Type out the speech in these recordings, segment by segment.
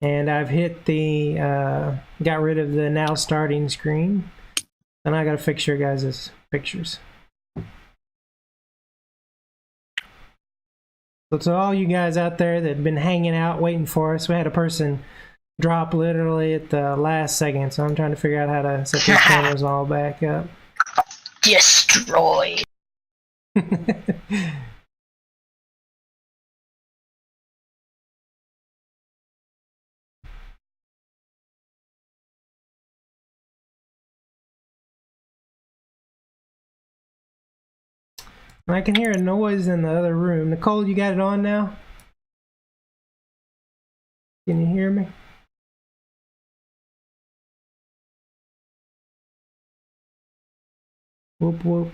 And I've hit the, got rid of the now starting screen. And I got to fix your guys' pictures. So to all you guys out there that have been hanging out waiting for us, we had a person drop literally at the last second. So I'm trying to figure out how to set these cameras all back up. Destroy. I can hear a noise in the other room. Nicole, you got it on now? Can you hear me? Whoop, whoop.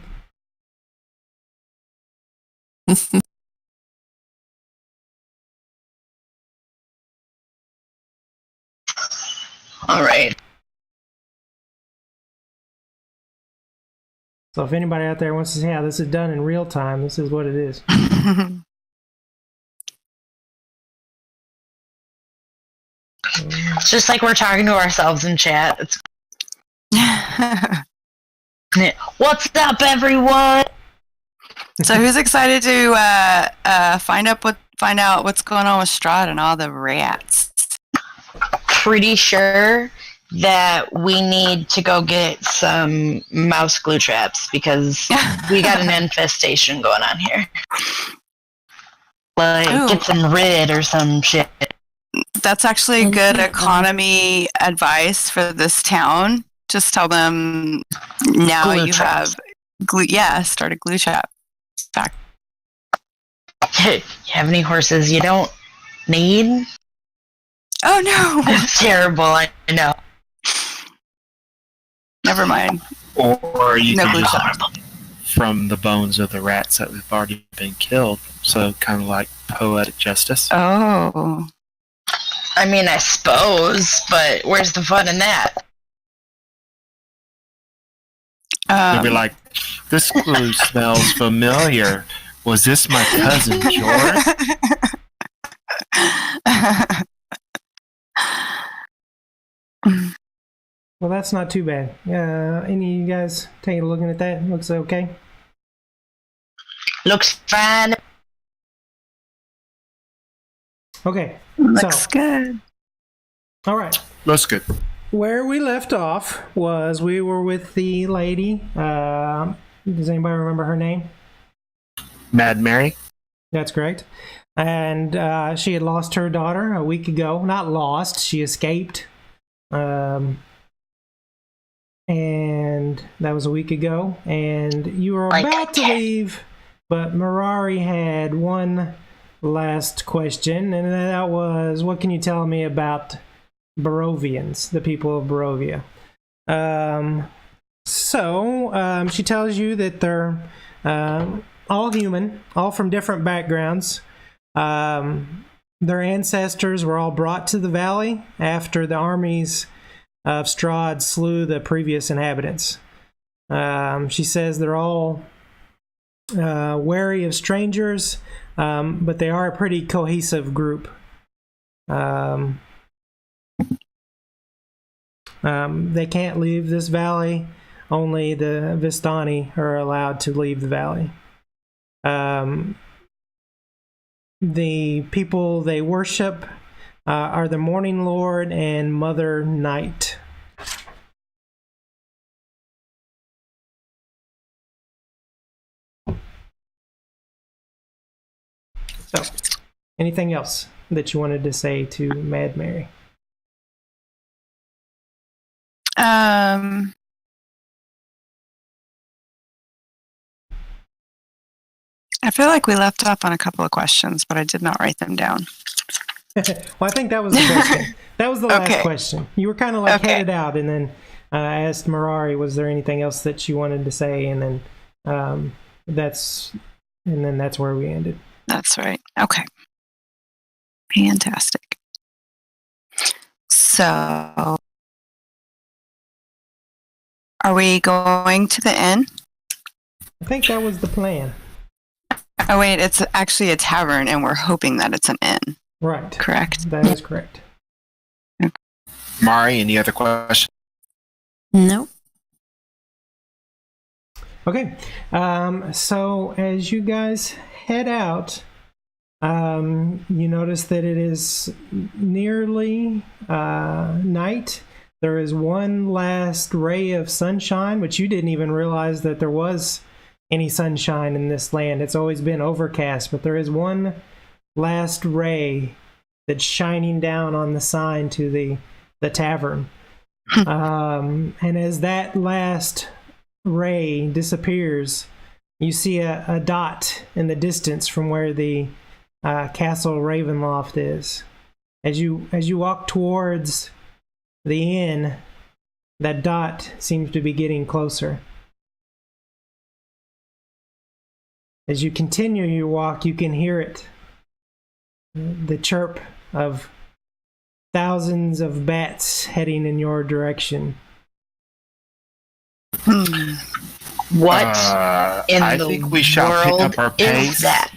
All right. So if anybody out there wants to see how this is done in real time, this is what it is. It's just like we're talking to ourselves in chat. It's what's up, everyone? So who's excited to find out what's going on with Strahd and all the rats? Pretty sure that we need to go get some mouse glue traps because we got an infestation going on here. Like, get some rid or some shit. That's actually good economy advice for this town. Just tell them now glue you traps. have glue. Yeah, start a glue trap. Back. You have any horses you don't need? Oh no! It's terrible, I know. Never mind. Or you No can glue use traps. from the bones of the rats that have already been killed. So kind of like poetic justice. Oh. I mean, I suppose, but where's the fun in that? You'll be like, this glue smells familiar. Was this my cousin George? Well, that's not too bad. Any of you guys taking a look at that? Looks okay? Looks fine. Okay. Looks So, good. all right. Looks good. Where we left off was we were with the lady. Does anybody remember her name? Mad Mary? That's correct. And she had lost her daughter a week ago. Not lost, she escaped. And that was a week ago. And you were about to leave, but Mirari had one last question, and that was, what can you tell me about Barovians, the people of Barovia? So she tells you that they're all human, all from different backgrounds. Their ancestors were all brought to the valley after the armies of Strahd slew the previous inhabitants. She says they're all wary of strangers, but they are a pretty cohesive group. They can't leave this valley. Only the Vistani are allowed to leave the valley. The people they worship are the Morning Lord and Mother Night. So, anything else that you wanted to say to Mad Mary? I feel like we left off on a couple of questions, but I did not write them down. Well, I think that was the question. That was the last question. You were kind of like headed out, and then I asked Mirari, was there anything else that you wanted to say? And then that's where we ended. That's right. Okay. Fantastic. So, are we going to the inn? I think that was the plan. Oh, wait, it's actually a tavern, and we're hoping that it's an inn. Right. Correct? That is correct. Mari, any other questions? Nope. Okay. So as you guys head out, you notice that it is nearly night. There is one last ray of sunshine, which you didn't even realize that there was any sunshine in this land. It's always been overcast, but there is one last ray that's shining down on the sign to the tavern. And as that last ray disappears, you see a dot in the distance from where the Castle Ravenloft is. As you walk towards the inn, that dot seems to be getting closer. As you continue your walk, you can hear it. The chirp of thousands of bats heading in your direction. What in I the think we shall world pick up our is pace. that?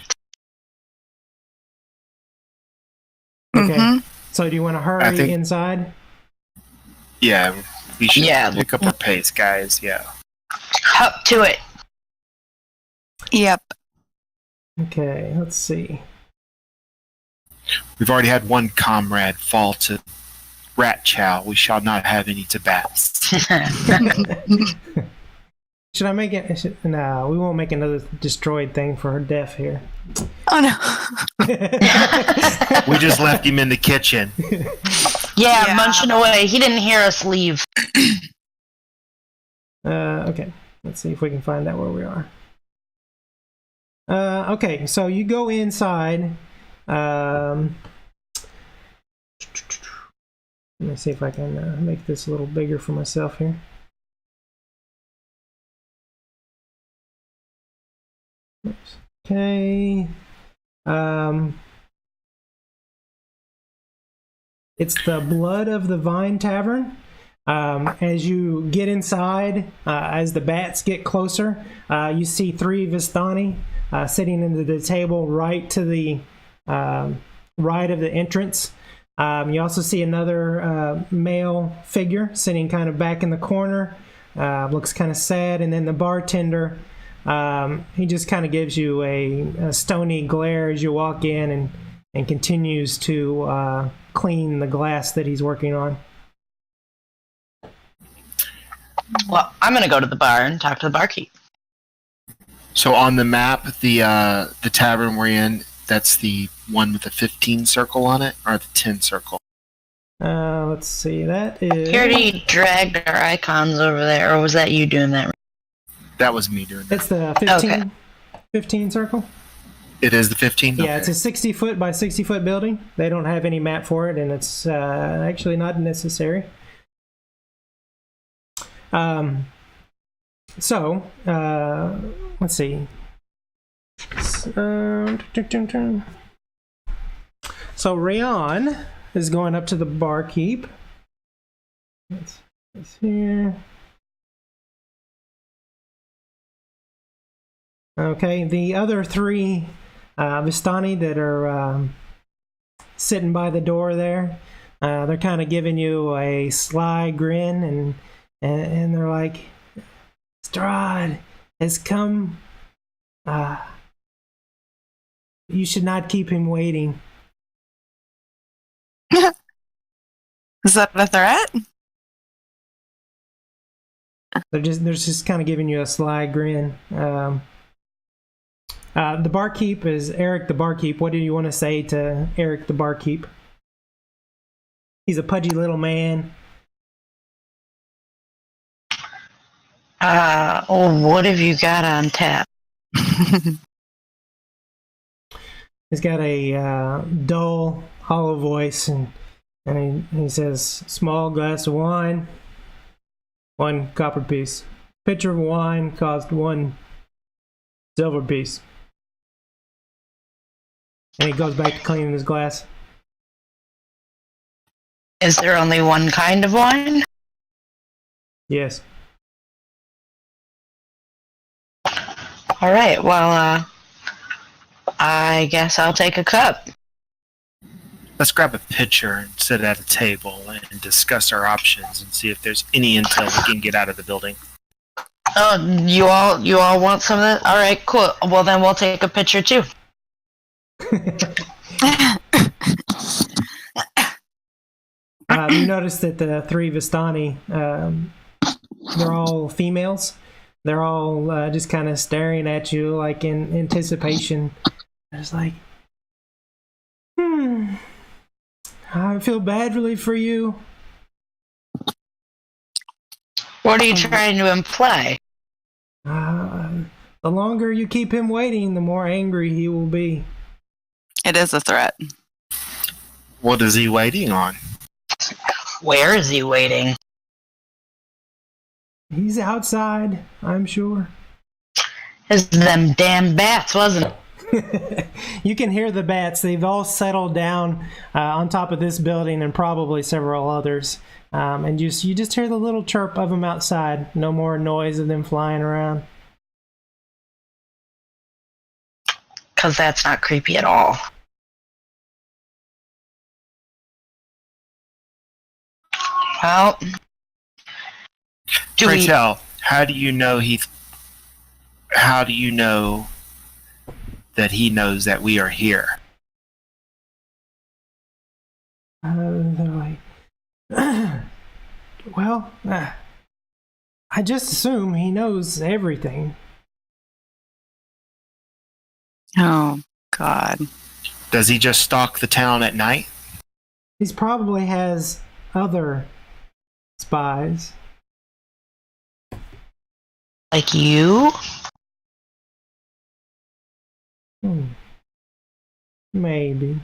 Okay. Mhm. So do you want to hurry I think- inside? Yeah, we should Yeah. pick up our pace, guys. Yeah. Up to it. Yep. Okay, let's see. We've already had one comrade fall to rat chow. We shall not have any to bats. Should I make it? No, we won't make another destroyed thing for her death here. Oh no. We just left him in the kitchen. Yeah, munching away. He didn't hear us leave. Okay, let's see if we can find out where we are. Okay, so you go inside. Let me see if I can make this a little bigger for myself here. Oops. Okay. It's the Blood of the Vine Tavern. As you get inside, as the bats get closer, you see 3 Vistani sitting into the table right to the right of the entrance. You also see another male figure sitting kind of back in the corner. Looks kind of sad. And then the bartender, he just kind of gives you a stony glare as you walk in and continues to clean the glass that he's working on. Well, I'm gonna go to the bar and talk to the barkeep. So on the map, the tavern we're in, that's the one with the 15 circle on it, or the 10 circle? Let's see. That is. He already dragged our icons over there, or was that you doing that? That was me doing that. It's the 15, Okay. 15 circle. It is the 15? Yeah, Okay. it's a 60-foot by 60-foot building. They don't have any map for it, and it's actually not necessary. So, let's see. So Rayon is going up to the barkeep. Let's here. Okay, the other 3 Vistani that are sitting by the door there, they're kind of giving you a sly grin, and they're like, Strahd has come. You should not keep him waiting. Is that a threat? They're just kind of giving you a sly grin. The barkeep is Eric the barkeep. What do you want to say to Eric the barkeep? He's a pudgy little man. What have you got on tap? He's got a dull, hollow voice, and he says, "Small glass of wine, 1 copper piece. Pitcher of wine cost 1 silver piece." And he goes back to cleaning his glass. Is there only one kind of wine? Yes. All right. Well, I guess I'll take a cup. Let's grab a pitcher and sit at a table and discuss our options and see if there's any intel we can get out of the building. Oh, you all want some of that? All right, cool. Well, then we'll take a picture too. You notice that the three Vistani, they're all females. They're all just kind of staring at you, like in anticipation. It's like, I feel badly for you. What are you trying to imply? The longer you keep him waiting, the more angry he will be. It is a threat. What is he waiting on? Where is he waiting? He's outside, I'm sure. It's them damn bats, wasn't it? You can hear the bats. They've all settled down on top of this building and probably several others. And you just hear the little chirp of them outside. No more noise of them flying around. Because that's not creepy at all. Well, Rachel, how do you know that he knows that we are here? They're like, well, I just assume he knows everything. Oh, God. Does he just stalk the town at night? He probably has other spies. Like you? Maybe.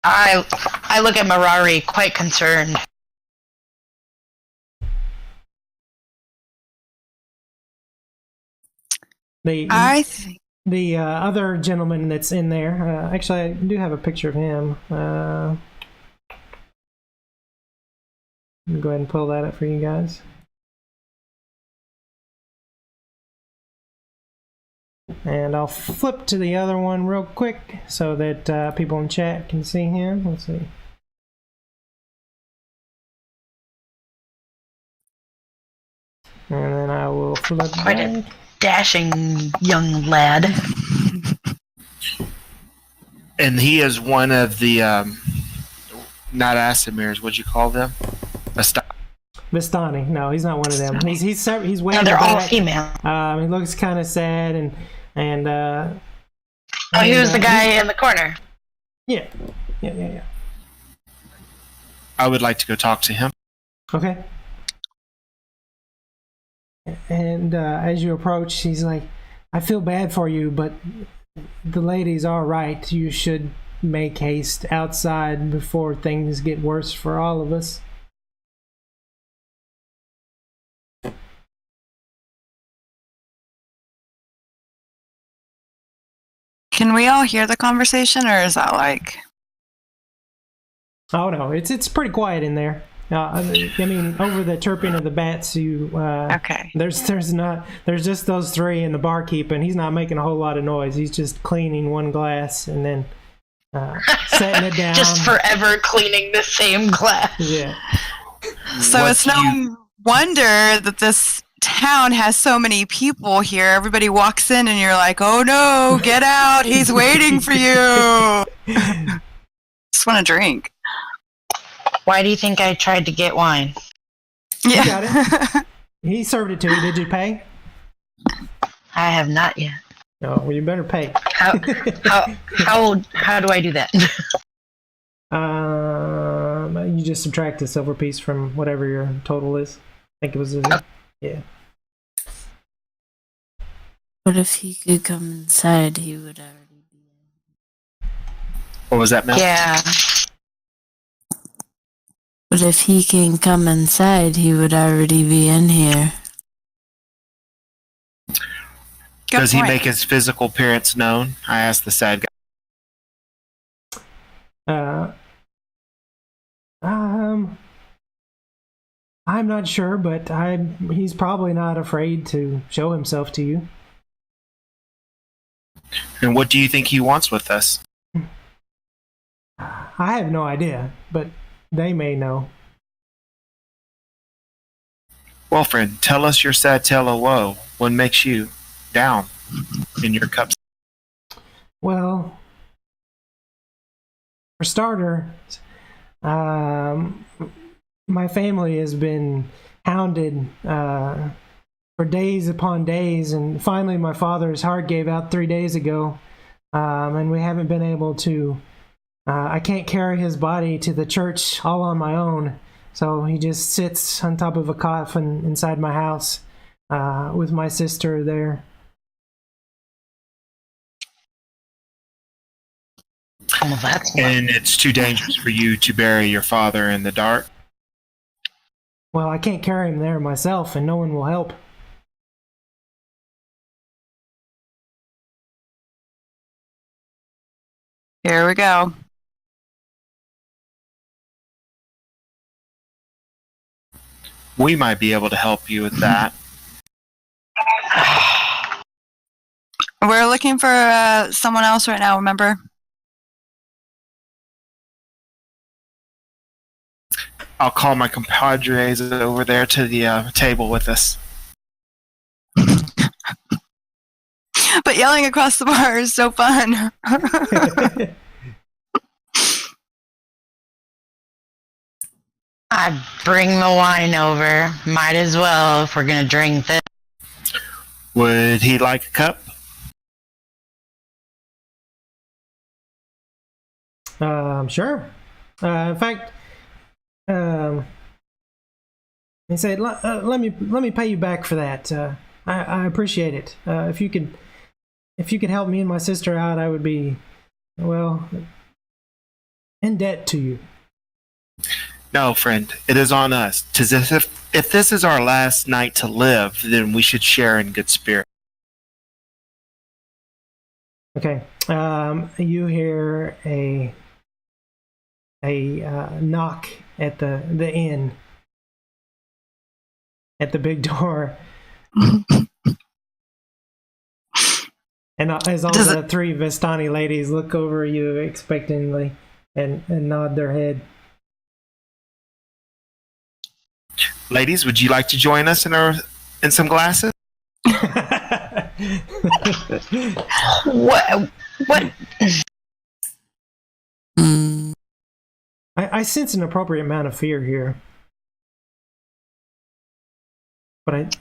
I look at Marari quite concerned. The other gentleman that's in there, actually I do have a picture of him. Let me go ahead and pull that up for you guys. And I'll flip to the other one real quick so that people in chat can see him. Let's see. And then I will flip Quite back. a dashing young lad. And he is one of the, not Asimirs, what'd you call them? Vistani. No, he's not one of them. He's way No, in they're the all back. female. He looks kind of sad and Oh, he was the guy in the corner. Yeah. I would like to go talk to him. Okay. And as you approach, he's like, I feel bad for you, but the ladies are right. You should make haste outside before things get worse for all of us. Can we all hear the conversation, or is that like... Oh no, it's pretty quiet in there. I mean, over the chirping of the bats, okay. There's just those three and the barkeep, and he's not making a whole lot of noise. He's just cleaning one glass and then setting it down. Just forever cleaning the same glass. Yeah. So it's no wonder that this town has so many people here. Everybody walks in and you're like, oh no, get out, he's waiting for you. Just want to drink. Why do you think I tried to get wine? Yeah. You got it. He served it to you. Did you pay? I have not yet. No, well, you better pay. How do I do that? You just subtract a silver piece from whatever your total is. I think it was yeah. What if he could come inside? He would already be in. What was that, Mel? Yeah. But if he can come inside, he would already be in here. Good Does point. he make his physical appearance known? I asked the sad guy. I'm not sure, but he's probably not afraid to show himself to you. And what do you think he wants with us? I have no idea, but they may know. Well, friend, tell us your sad tale of woe. What makes you down in your cups? Well, for starter, my family has been hounded for days upon days, and finally my father's heart gave out 3 days ago, and we haven't been able to. I can't carry his body to the church all on my own, so he just sits on top of a coffin inside my house with my sister there. Oh, that's And it's too dangerous for you to bury your father in the dark? Well, I can't carry him there myself, and no one will help. Here we go. We might be able to help you with that. We're looking for someone else right now, remember? I'll call my compadres over there to the table with us. But yelling across the bar is so fun. I bring the wine over. Might as well if we're gonna drink this. Would he like a cup? Sure. In fact, he said, "Let me pay you back for that. I appreciate it. If you could help me and my sister out, I would be, well, in debt to you." No, friend. It is on us. 'Tis if this is our last night to live, then we should share in good spirit. Okay. You hear a knock at the inn at the big door. And as all the three Vistani ladies look over you expectantly and nod their head. Ladies, would you like to join us in some glasses? What? I sense an appropriate amount of fear here. But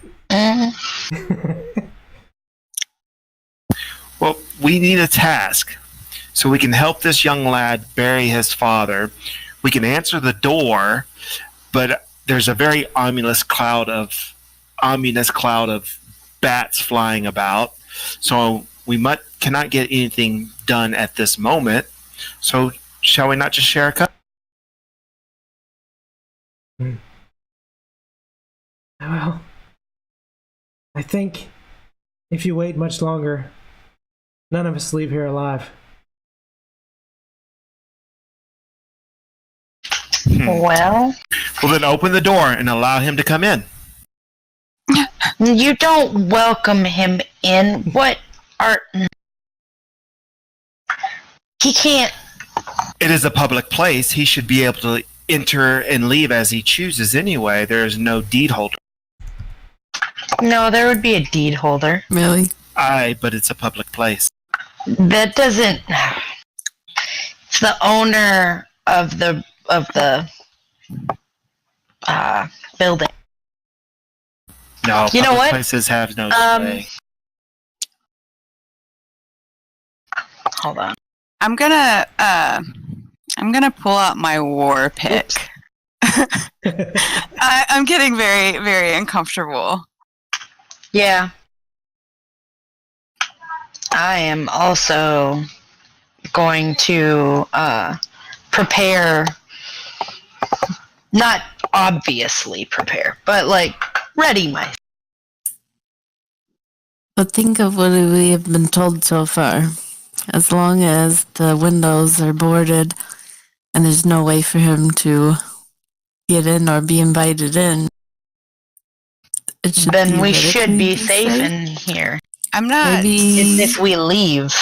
Well, we need a task so we can help this young lad bury his father. We can answer the door, but there's a very ominous cloud of bats flying about. So we cannot get anything done at this moment. So shall we not just share a cup? well, I think if you wait much longer, none of us leave here alive. Well, Then open the door and allow him to come in. you don't welcome him in. What are... He can't... It is a public place. He should be able to enter and leave as he chooses anyway. There is no deed holder. No, there would be a deed holder. Really? Aye, but it's a public place. That doesn't... It's the owner of the building. No, You know public what? places have no say. Hold on. I'm gonna pull out my war pick. I'm getting very, very uncomfortable. Yeah. I am also going to prepare, not obviously prepare, but like ready myself. But think of what we have been told so far. As long as the windows are boarded and there's no way for him to get in or be invited in, Then we should be safe in here. I'm not. It's Maybe if we leave.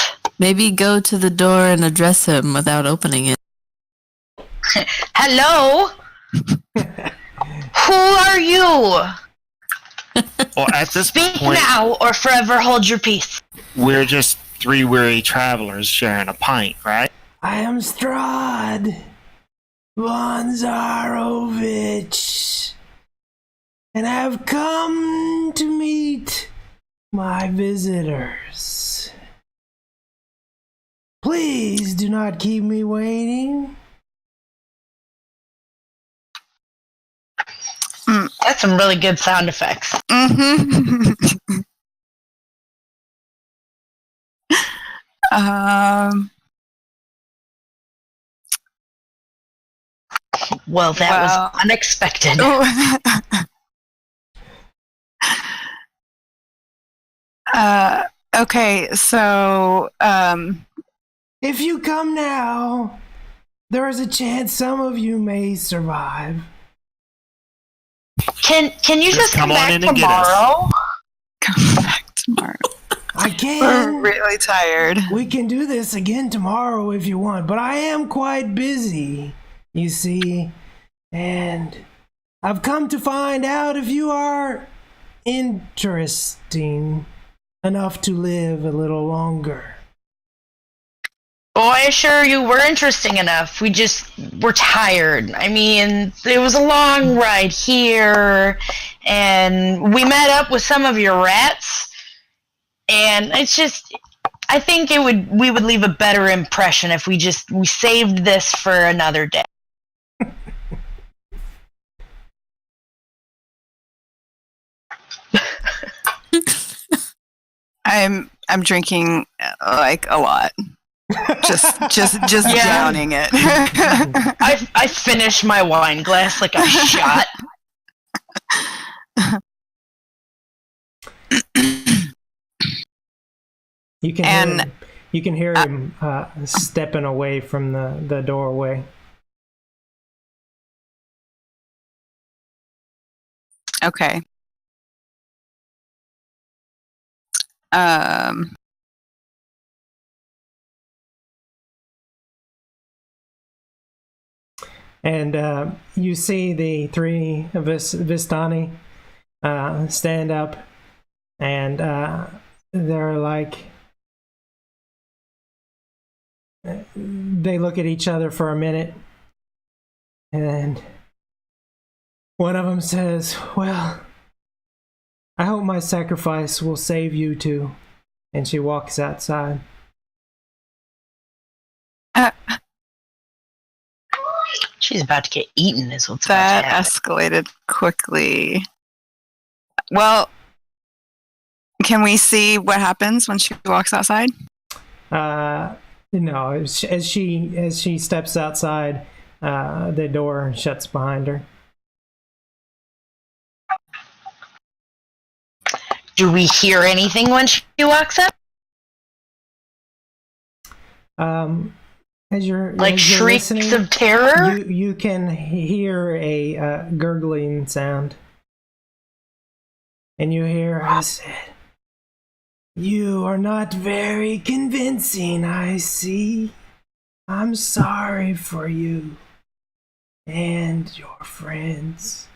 go to the door and address him without opening it. Hello? Who are you? Well, at this Speak point, now or forever hold your peace. we're just three weary travelers sharing a pint, right? I am Strahd von Zarovich, and I've come to meet my visitors. Please do not keep me waiting. That's some really good sound effects. Mm-hmm. Well, that was unexpected. Okay, so If you come now, there is a chance some of you may survive. Can you just come come on back in and get us. tomorrow? come back tomorrow. I We're can. really tired. We can do this again tomorrow if you want, but I am quite busy, you see. And I've come to find out if you are interesting enough to live a little longer. Oh, I assure you we're interesting enough. We're tired. I mean, it was a long ride here, and we met up with some of your rats, and it's just, I think we would leave a better impression if we saved this for another day. I'm drinking like a lot. Just Yeah. downing it. I finished my wine glass like a shot. You can hear him stepping away from the doorway. Okay. And you see the three of us Vistani stand up, and they're like, they look at each other for a minute, and one of them says, "Well, I hope my sacrifice will save you two." And she walks outside. She's about to get eaten, is what's That about to happen. escalated quickly. Well, can we see what happens when she walks outside? No, as she steps outside, the door shuts behind her. Do we hear anything when she walks up? As you're Shrieks listening, of terror? you can hear a gurgling sound, and you hear, "I said, you are not very convincing, I see. I'm sorry for you and your friends."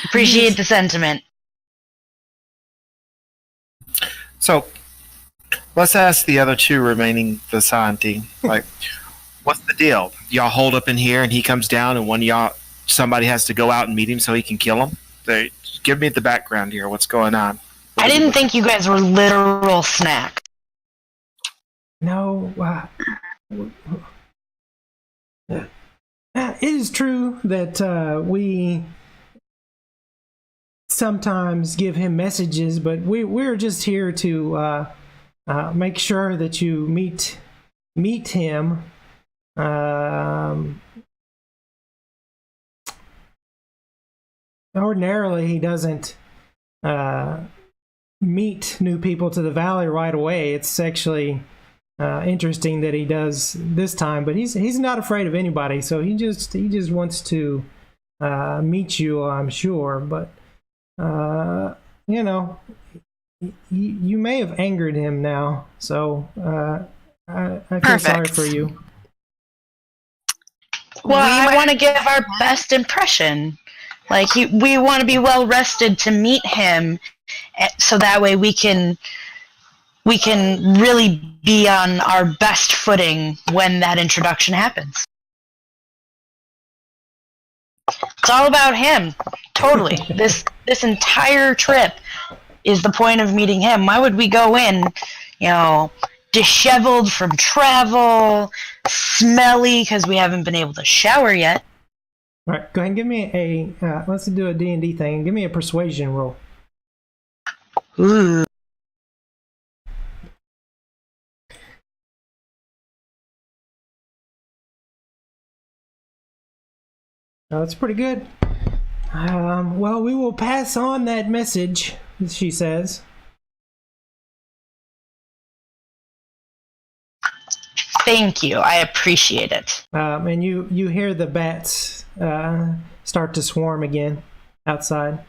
Appreciate the sentiment. So, let's ask the other two remaining Visanti. Like, what's the deal? Y'all hold up in here, and he comes down, and somebody has to go out and meet him so he can kill him. Give me the background here. What's going on? I didn't think you guys were literal snacks. No, it is true that we sometimes give him messages, but we're just here to make sure that you meet him. Ordinarily, he doesn't meet new people to the valley right away. It's actually interesting that he does this time, but he's not afraid of anybody. So he just wants to meet you, I'm sure. But you know, you may have angered him now, so I feel sorry Perfect. for you. Well, I might- want to give our best impression. Like we want to be well rested to meet him, so that way we can really be on our best footing when that introduction happens. It's all about him. Totally. This entire trip is the point of meeting him. Why would we go in, disheveled from travel, smelly because we haven't been able to shower yet? All right, go ahead and give me a let's do a D&D thing. Give me a persuasion roll. Ooh. That's pretty good. Well, we will pass on that message, she says. Thank you. I appreciate it. And you hear the bats start to swarm again outside.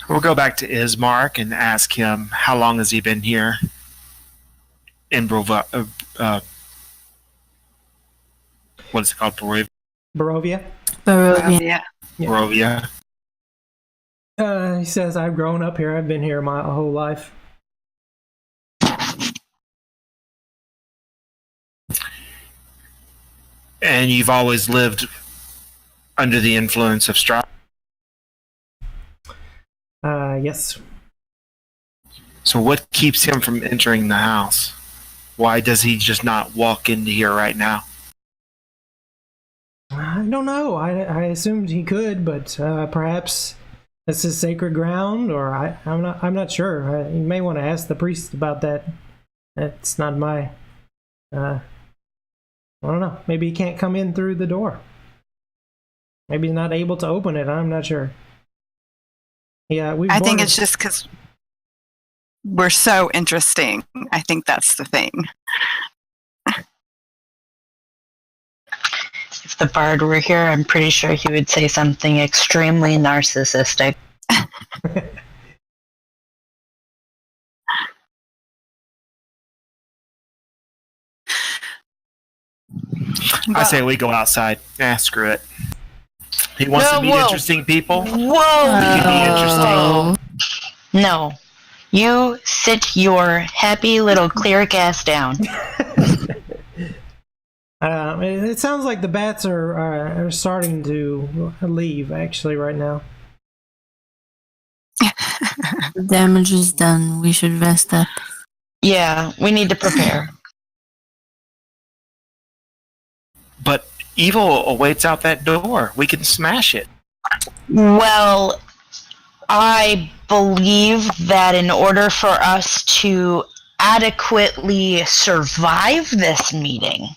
We'll go back to Ismark and ask him how long has he been here in what is it called? Barovia? Barovia. Yeah. Barovia. He says, I've grown up here. I've been here my whole life. And you've always lived under the influence of Strahd? Yes. So what keeps him from entering the house? Why does he just not walk into here right now? I don't know. I assumed he could, but perhaps this is sacred ground, or I'm not sure. You may want to ask the priest about that. That's not my. I don't know. Maybe he can't come in through the door. Maybe he's not able to open it. I'm not sure. Yeah, I think it's just because we're so interesting. I think that's the thing. If the bard were here, I'm pretty sure he would say something extremely narcissistic. I say we go outside. Screw it. He wants to meet interesting people. Whoa! He can be interesting. No. You sit your happy little cleric ass down. It sounds like the bats are starting to leave, actually, right now. The damage is done. We should rest up. Yeah, we need to prepare. But evil awaits out that door. We can smash it. Well, I believe that in order for us to adequately survive this meeting,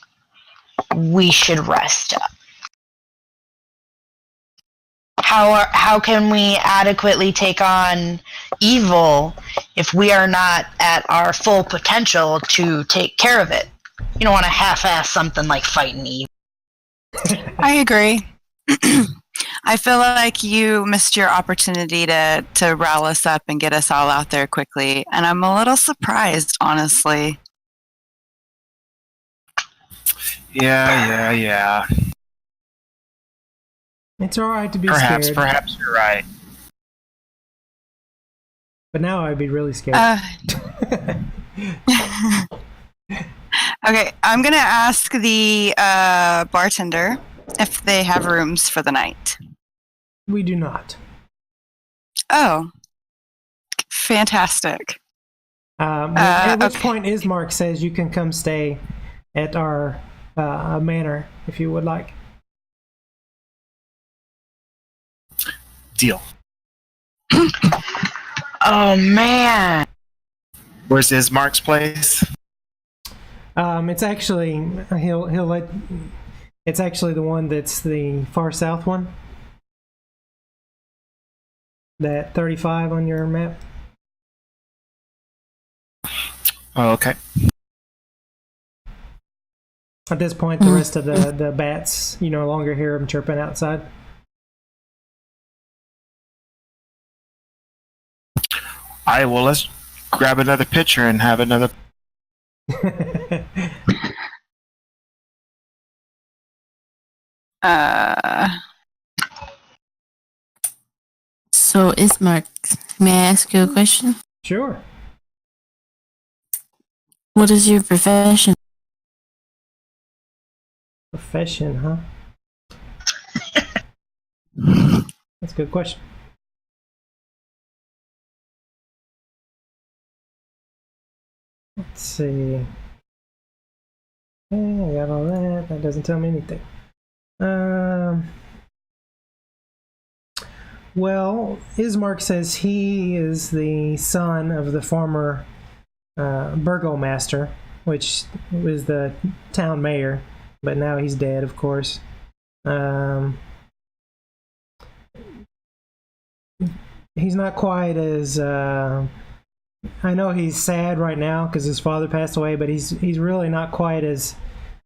we should rest up. How can we adequately take on evil if we are not at our full potential to take care of it? You don't want to half-ass something like fighting evil. I agree. I feel like you missed your opportunity to rile us up and get us all out there quickly, and I'm a little surprised, honestly. Yeah. It's all right to be Perhaps scared. you're right. But now I'd be really scared. Okay, I'm going to ask the bartender if they have rooms for the night. We do not. Oh, fantastic. At which okay. point Ismark says you can come stay at our manor if you would like. Deal. Oh, man. Where's Ismark's place? It's actually he'll let. It's actually the one that's the far south one. That 35 on your map. Oh, okay. At this point, the rest of the bats, you no longer hear them chirping outside. All right, well, let's grab another pitcher and have another. So, Ismark, may I ask you a question? Sure. What is your profession? Profession, huh? That's a good question. Let's see. Yeah, I got all that. That doesn't tell me anything. Well, Ismark says he is the son of the former burgomaster, which was the town mayor, but now he's dead, of course. He's not quite as I know he's sad right now because his father passed away, but he's really not quite as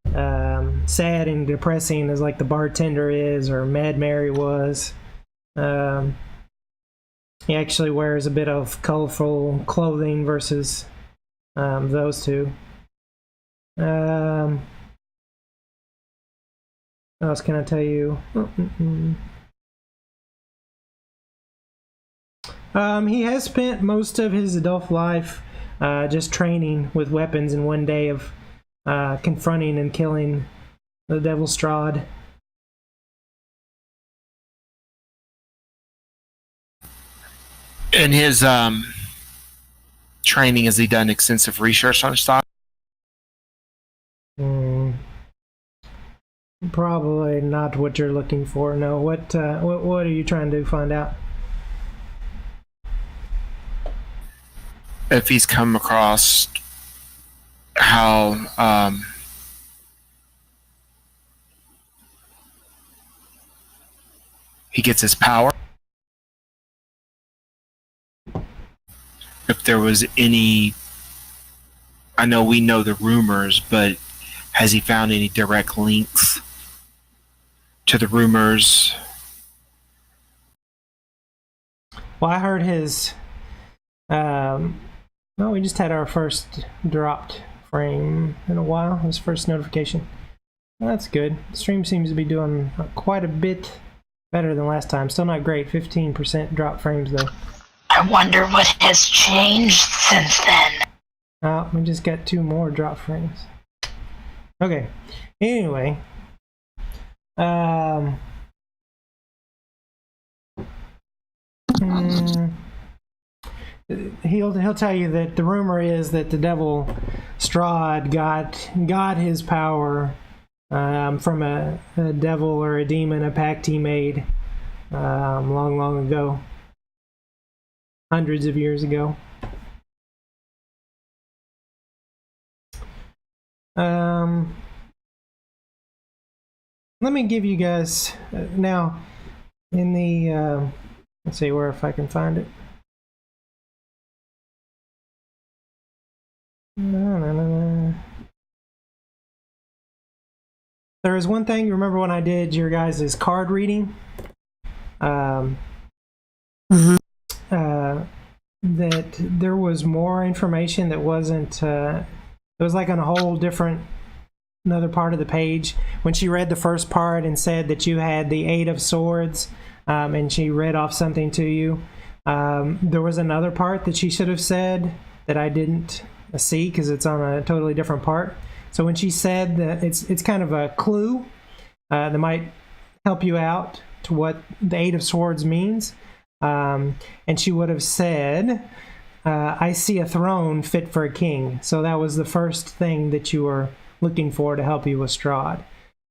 sad and depressing as like the bartender is or Mad Mary was. He actually wears a bit of colorful clothing versus those two. What else can I tell you? He has spent most of his adult life just training with weapons in one day of confronting and killing the devil Strahd. In his training, has he done extensive research on stock? Probably not what you're looking for. No. What are you trying to find out? If he's come across how he gets his power, if there was any, I know we know the rumors, but has he found any direct links to the rumors? Well, I heard his well, we just had our first dropped frame in a while. His first notification. Well, that's good. The stream seems to be doing quite a bit better than last time. Still not great. 15% drop frames though. I wonder what has changed since then. Oh, we just got 2 more drop frames. Okay. Anyway. He'll tell you that the rumor is that the devil Strahd got his power from a devil or a demon, a pact he made long ago, hundreds of years ago. Let me give you guys now in the let's see where if I can find it. There is one thing. Remember when I did your guys' card reading? That there was more information that wasn't. It was like on a whole different, another part of the page. When she read the first part and said that you had the 8 of Swords, and she read off something to you, there was another part that she should have said that I didn't see because it's on a totally different part. So when she said that it's kind of a clue that might help you out to what the 8 of Swords means. And she would have said, I see a throne fit for a king. So that was the first thing that you were looking for to help you with Strahd.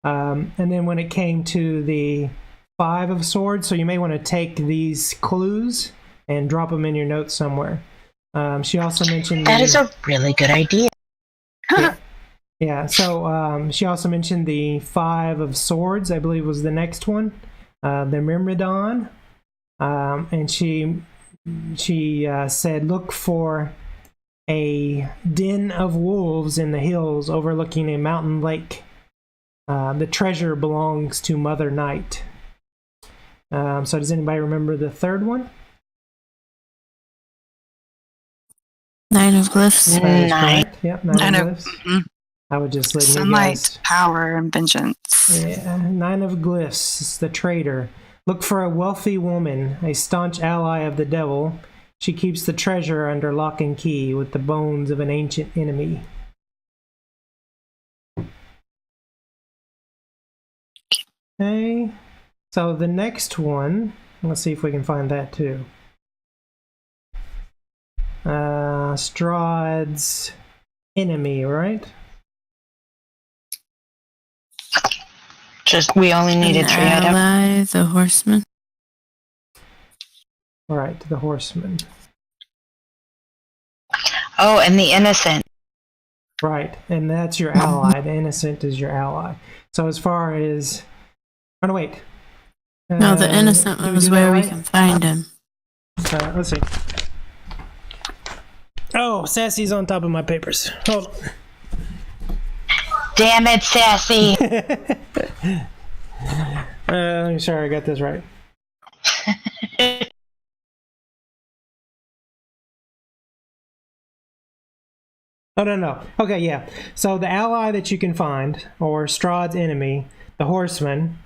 And then when it came to the 5 of Swords, so you may want to take these clues and drop them in your notes somewhere. She also mentioned that is a really good idea. Yeah, so she also mentioned the 5 of Swords, I believe was the next one, the Myrmidon, and she said look for a den of wolves in the hills overlooking a mountain lake. The treasure belongs to Mother Night. So does anybody remember the third one? Nine of Glyphs. That is Nine. correct. Yep, Nine of Glyphs. Mhm. I would just let you Sunlight, guys. power, and vengeance. Yeah, Nine of Glyphs, the traitor. Look for a wealthy woman, a staunch ally of the devil. She keeps the treasure under lock and key with the bones of an ancient enemy. Okay, so the next one, let's see if we can find that too. Strahd's enemy, right? Just we only need a An triad. ally, the horseman. Right, the horseman. Oh, and the innocent. Right, and that's your ally. The innocent is your ally. So as far as... Oh, no, wait. No, the innocent did we was do that where we right? can find him. Let's see. Oh, Sassy's on top of my papers. Hold on. Damn it, Sassy. Let me sure I got this right. Oh, no. Okay, yeah. So the ally that you can find, or Strahd's enemy, the horseman,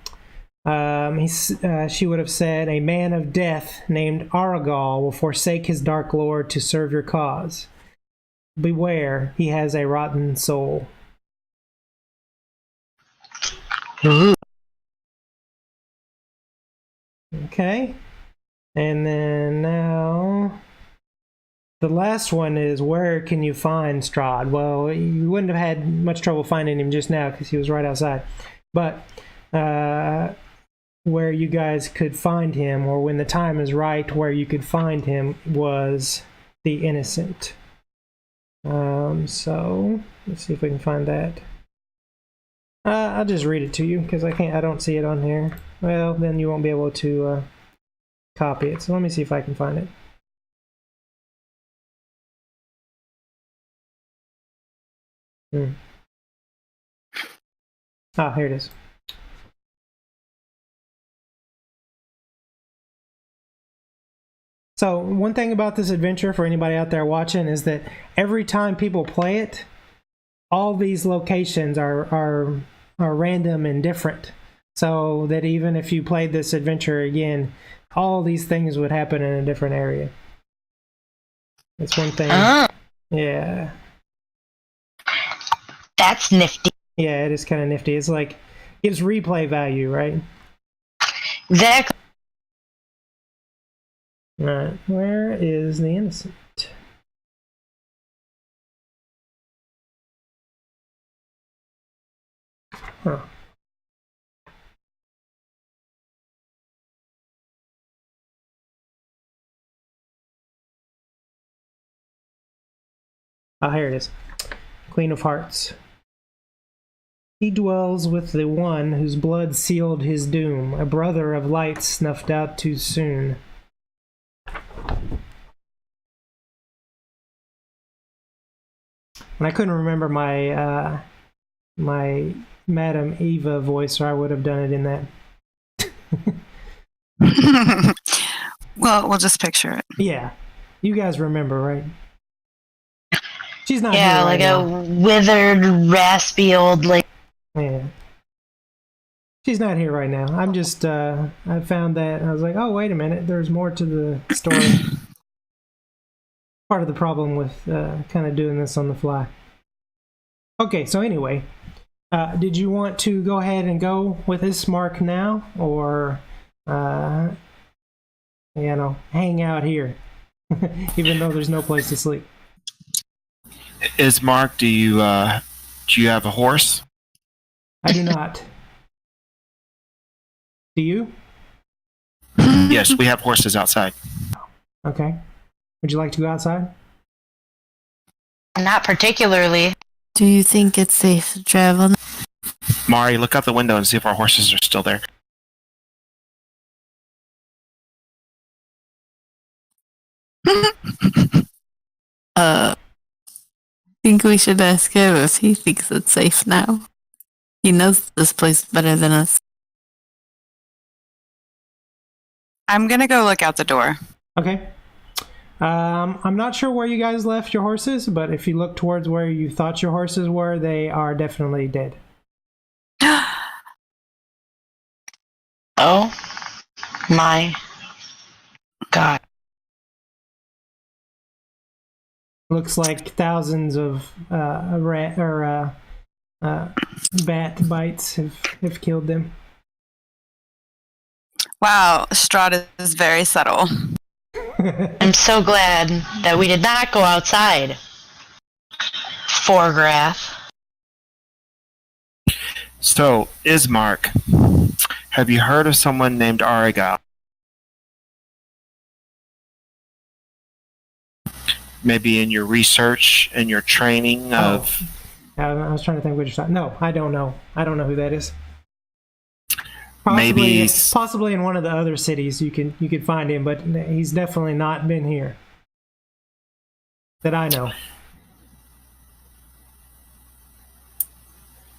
she would have said, a man of death named Aragal will forsake his dark lord to serve your cause. Beware, he has a rotten soul. Okay. And then now... The last one is, where can you find Strahd? Well, you wouldn't have had much trouble finding him just now because he was right outside. But where you guys could find him, or when the time is right, where you could find him was the innocent. So let's see if we can find that. I'll just read it to you because I don't see it on here. Well, then you won't be able to copy it. So let me see if I can find it. Ah, here it is. So one thing about this adventure for anybody out there watching is that every time people play it, all these locations are random and different. So that even if you played this adventure again, all these things would happen in a different area. That's one thing. Yeah. That's nifty. Yeah, it is kind of nifty. It's like, gives replay value, right? Exactly. Right. Where is the innocent? Huh. Ah, here it is. Queen of Hearts. He dwells with the one whose blood sealed his doom, a brother of light snuffed out too soon. And I couldn't remember my my Madam Eva voice, or I would have done it in that. Well, we'll just picture it. Yeah, you guys remember, right? She's not Yeah, here like right a now. withered, raspy old lady. Yeah. She's not here right now. I'm just, I found that, and I was like, oh, wait a minute, there's more to the story. Part of the problem with kind of doing this on the fly. Okay, so anyway, did you want to go ahead and go with this mark now, or, hang out here, even though there's no place to sleep? Is Mark? Do you have a horse? I do not. Do you? Yes, we have horses outside. Okay. Would you like to go outside? Not particularly. Do you think it's safe to travel? Mari, look out the window and see if our horses are still there. I think we should ask him if he thinks it's safe now. He knows this place better than us. I'm gonna go look out the door. Okay. I'm not sure where you guys left your horses, but if you look towards where you thought your horses were, they are definitely dead. Oh my god. Looks like thousands of bat bites have killed them. Wow, Strahd is very subtle. I'm so glad that we did not go outside. Forgrath. So, Ismark, have you heard of someone named Argyle? Maybe in your research and your training of... I was trying to think which side. No, I don't know. I don't know who that is. Possibly in one of the other cities you could find him, but he's definitely not been here. That I know.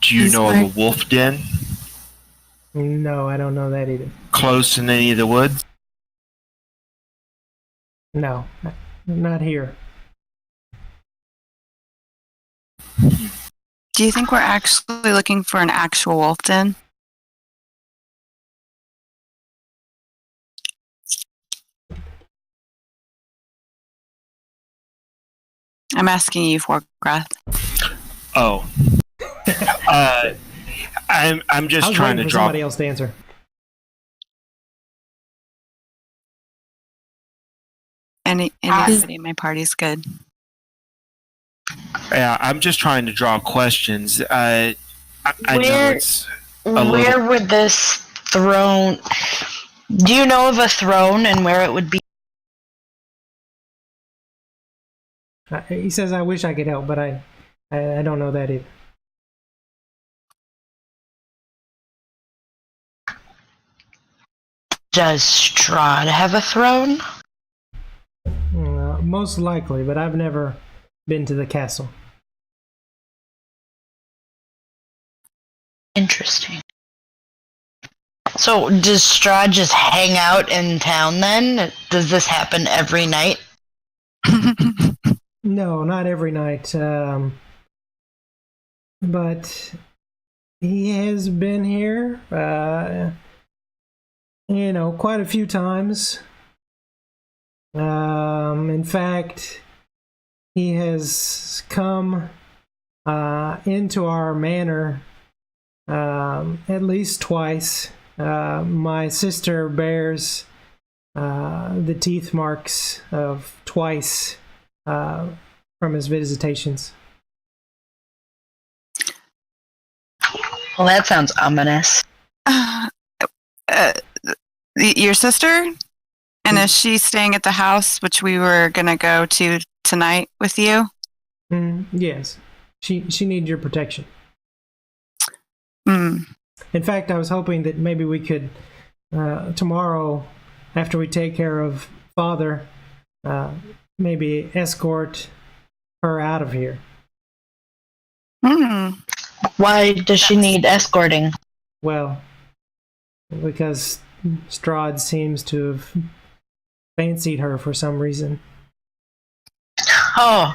Do you know of a wolf den? No, I don't know that either. Close in any of the woods? No, not here. Do you think we're actually looking for an actual wolf den? I'm asking you, Forgrath. Oh. I'm just trying to draw. Somebody else to answer. Anybody in my party's good. Yeah, I'm just trying to draw questions. I know it's where would this throne... Do you know of a throne and where it would be? He says, I wish I could help, but I don't know that either. Does Strahd have a throne? Most likely, but I've never been to the castle. Interesting. So, does Strahd just hang out in town then? Does this happen every night? No, not every night. But he has been here, quite a few times. In fact, he has come into our manor at least twice. My sister bears the teeth marks of twice from his visitations. Well, that sounds ominous. Your sister? And is she staying at the house, which we were going to go to tonight with you? Yes. She needs your protection. Mm. In fact, I was hoping that maybe we could, tomorrow, after we take care of Father, maybe escort her out of here. Mm. Why does she need escorting? Well, because Strahd seems to have fancied her for some reason. Oh,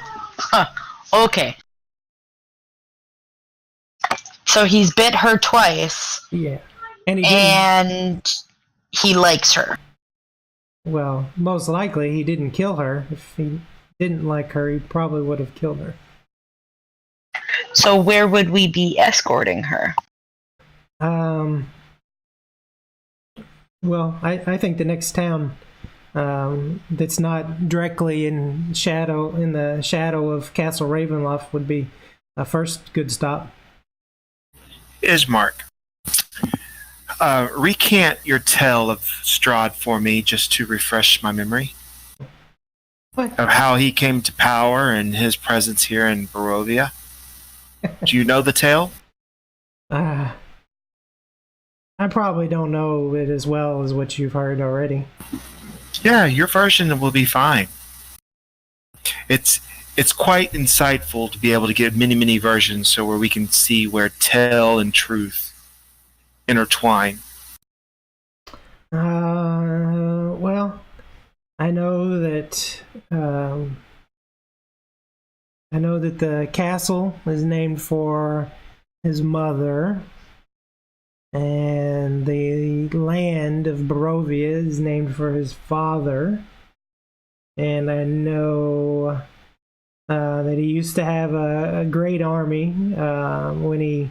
okay. So he's bit her twice. Yeah. And he likes her. Well, most likely he didn't kill her. If he didn't like her, he probably would have killed her. So where would we be escorting her? Well, I think the next town that's not directly in the shadow of Castle Ravenloft would be a first good stop. Ismark, recant your tale of Strahd for me, just to refresh my memory. What? Of how he came to power and his presence here in Barovia. Do you know the tale? I probably don't know it as well as what you've heard already. Yeah, your version will be fine. It's it's quite insightful to be able to get many versions, so where we can see where tale and truth intertwine. Well, I know that the castle is named for his mother, and the land of Barovia is named for his father. And I know that he used to have a great army when he,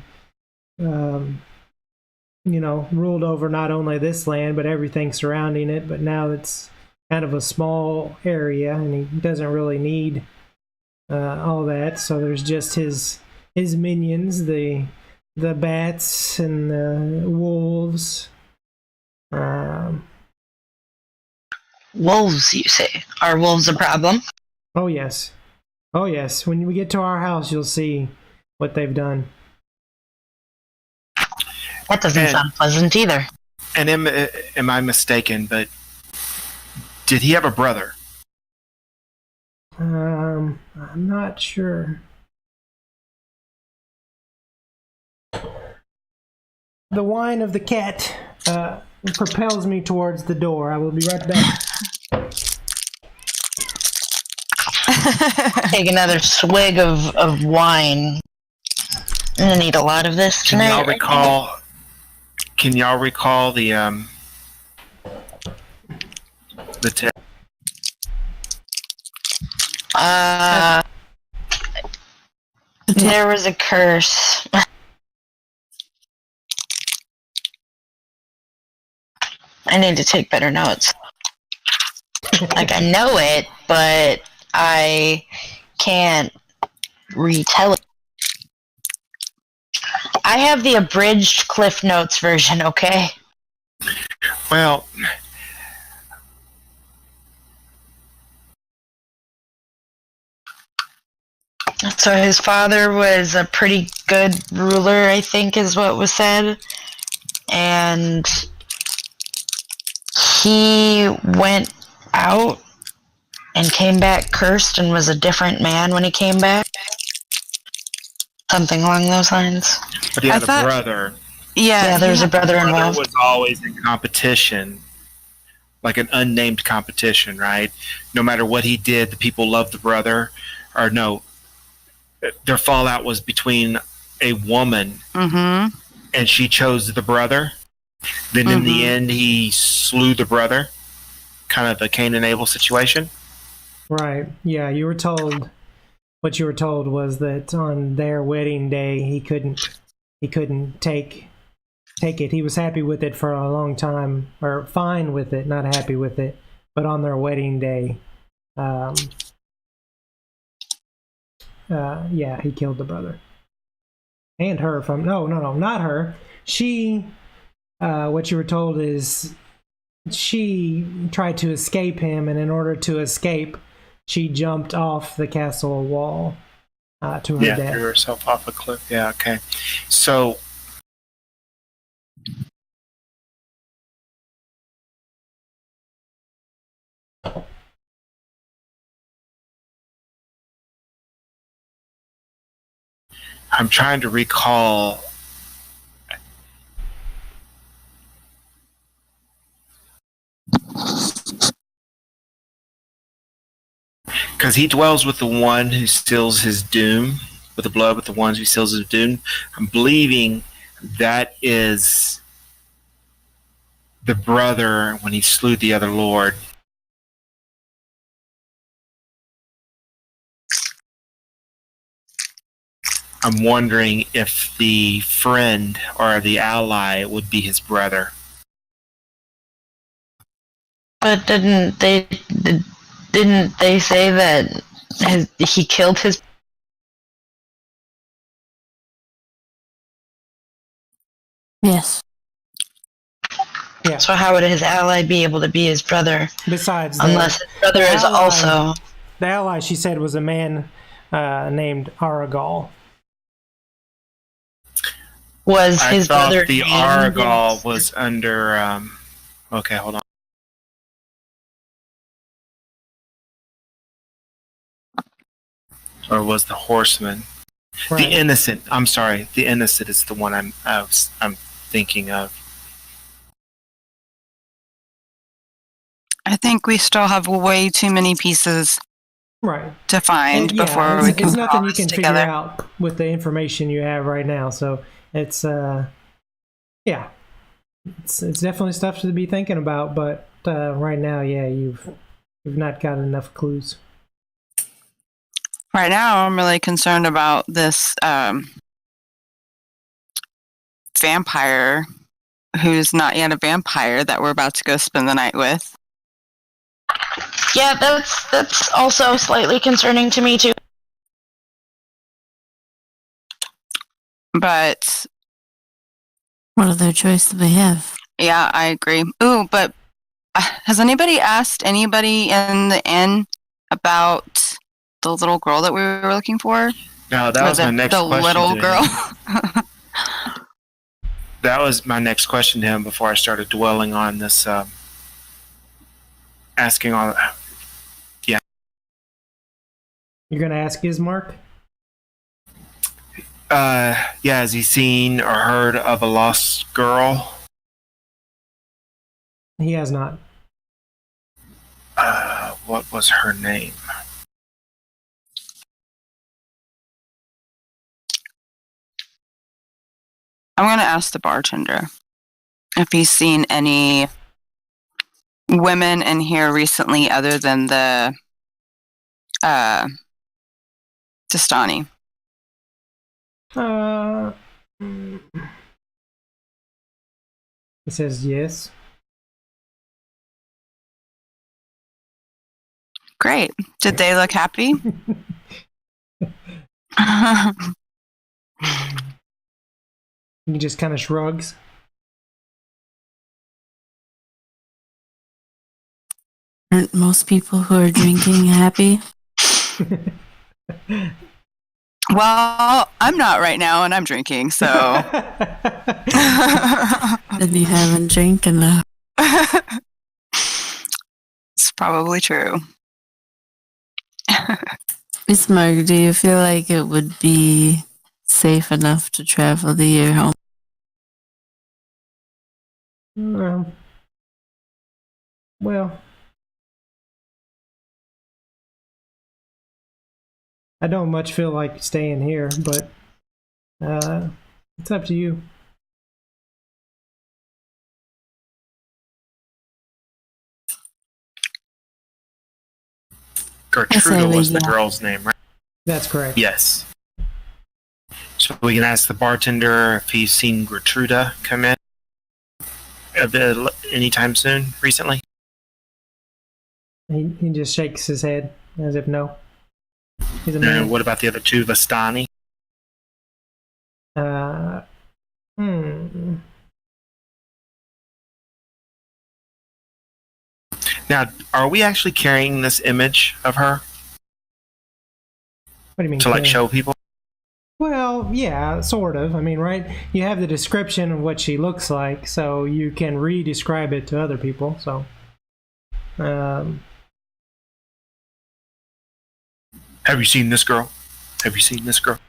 ruled over not only this land but everything surrounding it. But now it's kind of a small area, and he doesn't really need all that. So there's just his minions, the bats and the wolves. Wolves, you say? Are wolves a problem? Oh yes. When we get to our house, you'll see what they've done. That doesn't sound pleasant either. And am I mistaken, but did he have a brother? I'm not sure. The whine of the cat propels me towards the door. I will be right back. Take another swig of wine. I'm gonna need a lot of this tonight. Can y'all recall the there was a curse. I need to take better notes. Like, I know it, but I can't retell it. I have the abridged Cliff Notes version, okay? Well, so his father was a pretty good ruler, I think is what was said. And he went out and came back cursed and was a different man when he came back. Something along those lines. but he had a brother. Yeah, there's a brother Brother involved. was always in competition, like an unnamed competition, right? No matter what he did, the people loved the brother. Or no, their fallout was between a woman, Mm-hmm. and she chose the brother. Then in the end, he slew the brother. Kind of a Cain and Abel situation. Right. Yeah, you were told. What you were told was that on their wedding day, he couldn't take it. He was happy with it for a long time, or fine with it, not happy with it. But on their wedding day, he killed the brother and her. No, not her. She. What you were told is she tried to escape him, and in order to escape, she jumped off the castle wall to her death. Threw herself off a cliff. Yeah, okay. So, I'm trying to recall. Because he dwells with the one who seals his doom, with the blood with the ones who seals his doom. I'm believing that is the brother when he slew the other lord. I'm wondering if the friend or the ally would be his brother. But didn't they say that he killed his? Yes. Yeah. So how would his ally be able to be his brother? Besides, unless his brother is also the ally. She said was a man named Aragal. Was I his thought brother the named Aragal was under. Okay, hold on. or was the horseman? Right. The innocent. I'm sorry. The innocent is the one I'm thinking of. I think we still have way too many pieces Right. to find before we can it's put all nothing you this can together. figure out with the information you have right now. So it's yeah, it's definitely stuff to be thinking about. But right now, yeah, you've not got enough clues. Right now, I'm really concerned about this vampire who's not yet a vampire that we're about to go spend the night with. Yeah, that's also slightly concerning to me too. But What other choice do we have? yeah, I agree. Ooh, but has anybody asked anybody in the inn about the little girl that we were looking for? No, that was my next the question. little to girl. him. That was my next question to him before I started dwelling on this. Asking all. Yeah. You're gonna ask Ismark? Yeah. Has he seen or heard of a lost girl? He has not. What was her name? I'm going to ask the bartender if he's seen any women in here recently other than the Tastani. He says yes. Great. Did they look happy? He just kind of shrugs. Aren't most people who are drinking happy? Well, I'm not right now, and I'm drinking, so. Then you haven't drank enough. It's probably true. Bismarck, do you feel like it would be safe enough to travel to your home? Well, I don't much feel like staying here, but it's up to you. Gertruda was the girl's name, right? That's correct. Yes. So we can ask the bartender if he's seen Gertruda come in anytime soon, recently. He just shakes his head as if no. He's a And man. what about the other two, Vistani? Now, are we actually carrying this image of her What do you mean? to like Ken? show people? Well, yeah, sort of. I mean, right? You have the description of what she looks like, so you can re-describe it to other people. So, Have you seen this girl? Have you seen this girl?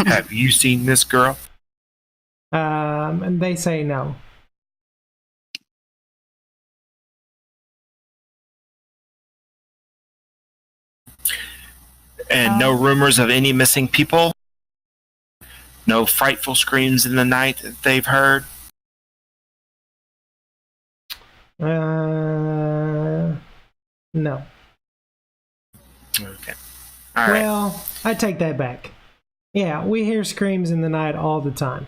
Have you seen this girl? and they say no. And no rumors of any missing people? No frightful screams in the night that they've heard? No. Okay. All right. Well, I take that back. Yeah, we hear screams in the night all the time.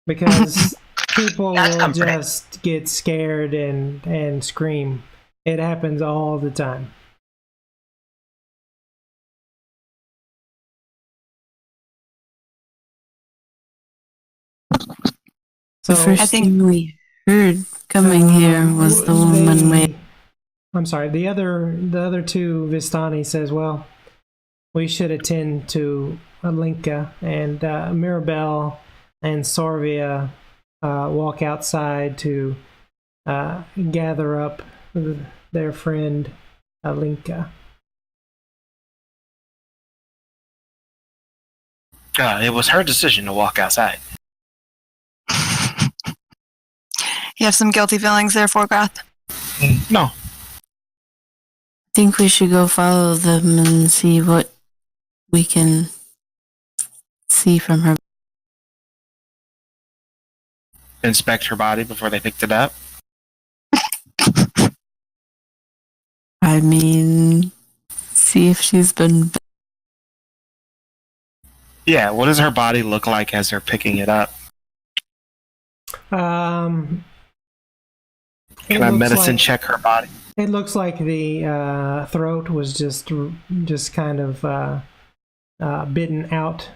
Because people That's will comforting. just get scared and scream. It happens all the time. So The first I think- thing we heard coming here was the woman waiting. I'm sorry. The other two, Vistani says, well, we should attend to Alinka, and Mirabelle and Sorvia walk outside to gather up their friend Alinka. It was her decision to walk outside. You have some guilty feelings there, Forgoth? No. I think we should go follow them and see what we can see from her. Inspect her body before they picked it up. I mean, see if she's been. Yeah, what does her body look like as they're picking it up? Can Can I medicine check her body? It looks like the throat was just kind of bitten out.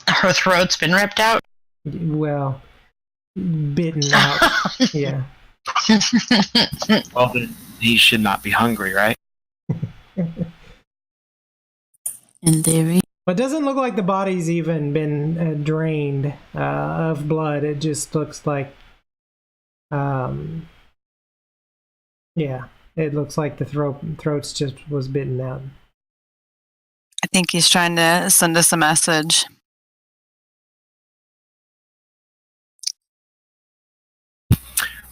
Her throat's been ripped out. Well, bitten out. Yeah. Well, then he should not be hungry, right? In theory. But it doesn't look like the body's even been drained of blood. It just looks like, yeah, it looks like the throat's just was bitten out. I think he's trying to send us a message.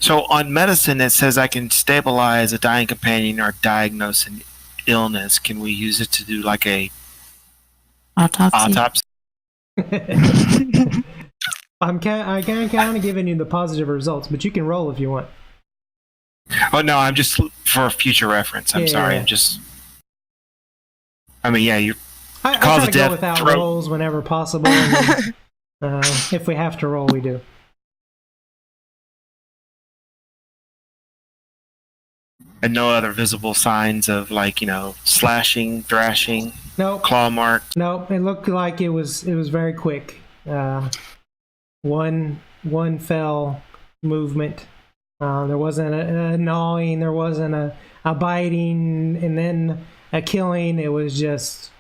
So on medicine, it says I can stabilize a dying companion or diagnose an illness. Can we use it to do like a Autopsy. I kind of giving you the positive results, but you can roll if you want. Oh no, I'm just for future reference. I'm sorry. Yeah. I'm just. I mean, yeah, you. I Cause try of to go death, without throat. rolls whenever possible. And then, if we have to roll, we do. And no other visible signs of slashing, thrashing, Nope. claw mark. Nope. It looked like it was very quick. One fell movement. There wasn't a gnawing. There wasn't a biting, and then a killing. It was just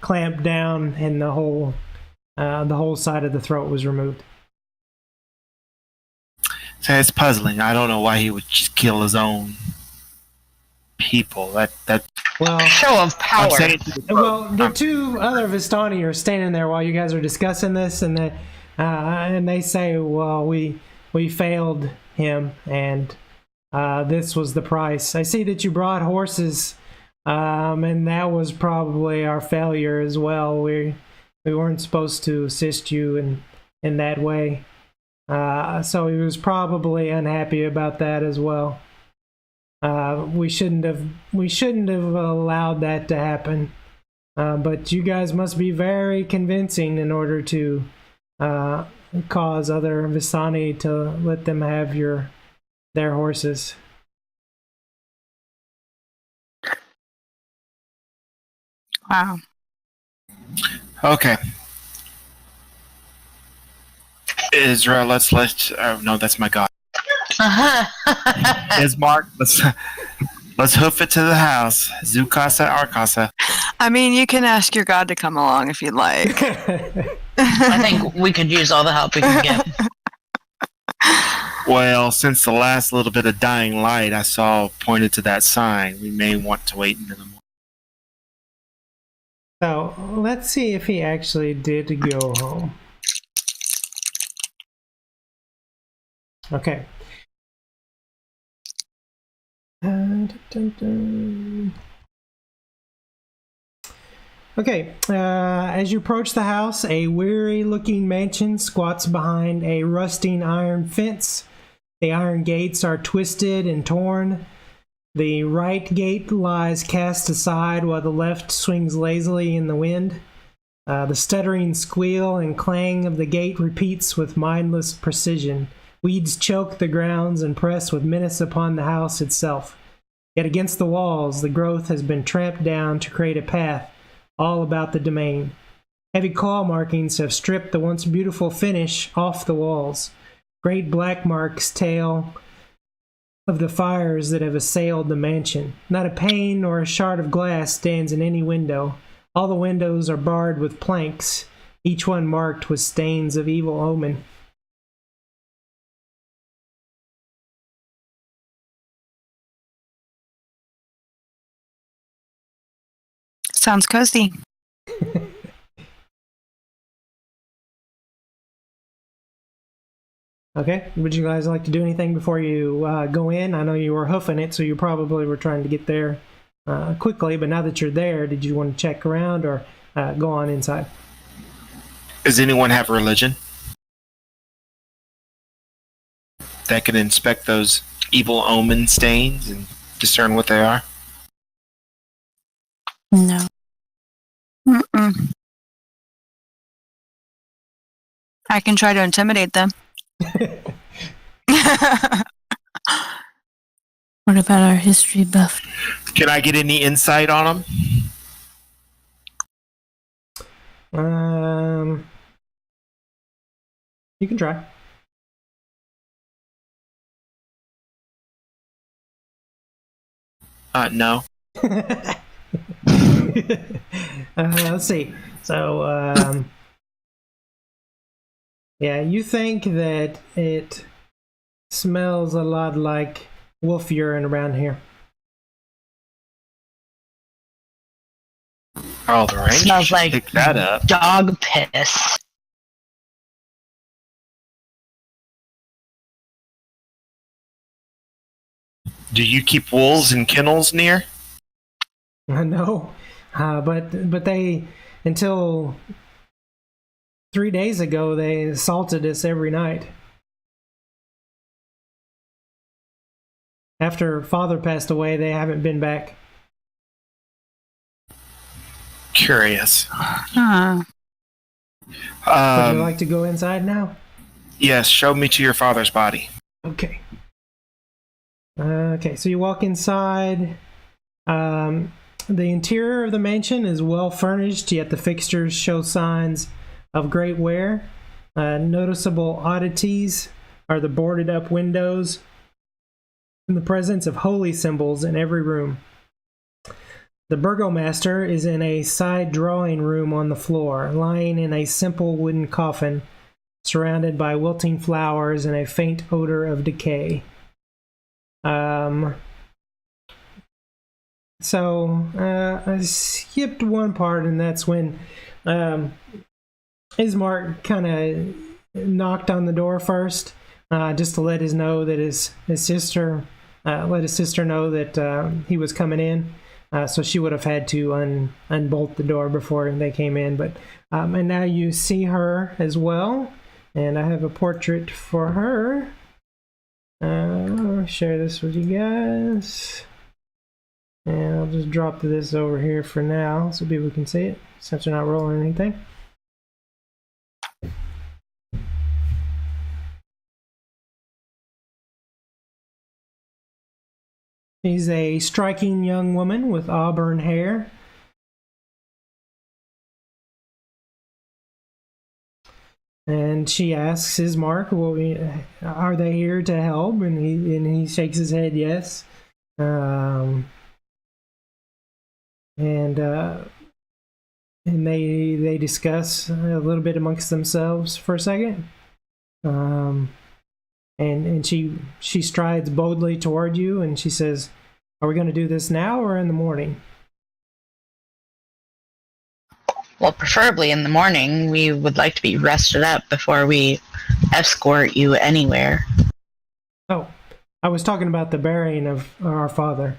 clamped down, and the whole side of the throat was removed. So it's puzzling. I don't know why he would just kill his own people. That Well, Show of power. I'm saying the two other Vistani are standing there while you guys are discussing this, and they say, "Well, we failed him, and this was the price." I see that you brought horses, and that was probably our failure as well. We weren't supposed to assist you in that way, so he was probably unhappy about that as well. We shouldn't have allowed that to happen. But you guys must be very convincing in order to cause other Visani to let them have their horses. Wow. okay. Israel, let's no, that's my god. Ismark, let's hoof it to the house. Zukasa Arkasa. I mean, you can ask your god to come along if you'd like. I think we could use all the help we can get. Well, since the last little bit of dying light I saw pointed to that sign, we may want to wait until the morning. So let's see if he actually did go home. Okay. Okay, as you approach the house, a weary-looking mansion squats behind a rusting iron fence. The iron gates are twisted and torn. The right gate lies cast aside while the left swings lazily in the wind. The stuttering squeal and clang of the gate repeats with mindless precision. Weeds choke the grounds and press with menace upon the house itself. Yet against the walls, the growth has been tramped down to create a path all about the domain. Heavy claw markings have stripped the once beautiful finish off the walls. Great black marks tell of the fires that have assailed the mansion. Not a pane nor a shard of glass stands in any window. All the windows are barred with planks, each one marked with stains of evil omen. Sounds cozy. Okay. Would you guys like to do anything before you go in? I know you were hoofing it, so you probably were trying to get there quickly. But now that you're there, did you want to check around or go on inside? Does anyone have religion that can inspect those evil omen stains and discern what they are? No. Mm-mm. I can try to intimidate them. What about our history buff? Can I get any insight on them? You can try. No. Let's see. So, yeah, you think that it smells a lot like wolf urine around here. Oh, the range. Smells like Pick that up. dog piss. Do you keep wolves in kennels near? No, but they, until 3 days ago, they assaulted us every night. After Father passed away, they haven't been back. Curious. Huh. Would you like to go inside now? Yes, show me to your father's body. Okay. Okay, so you walk inside. The interior of the mansion is well furnished, yet the fixtures show signs of great wear. Noticeable oddities are the boarded up windows and the presence of holy symbols in every room. The burgomaster is in a side drawing room on the floor, lying in a simple wooden coffin, surrounded by wilting flowers and a faint odor of decay. So I skipped one part, and that's when Ismark kind of knocked on the door first, just to let his sister know that he was coming in. So she would have had to unbolt the door before they came in. But and now you see her as well, and I have a portrait for her. I'll share this with you guys. And I'll just drop this over here for now so people can see it, since they're not rolling anything. She's a striking young woman with auburn hair. And she asks Ismark, well, are they here to help? And he shakes his head yes. And they discuss a little bit amongst themselves for a second. And she strides boldly toward you, and she says, "Are we going to do this now or in the morning?" Well, preferably in the morning. We would like to be rested up before we escort you anywhere. Oh, I was talking about the burying of our father.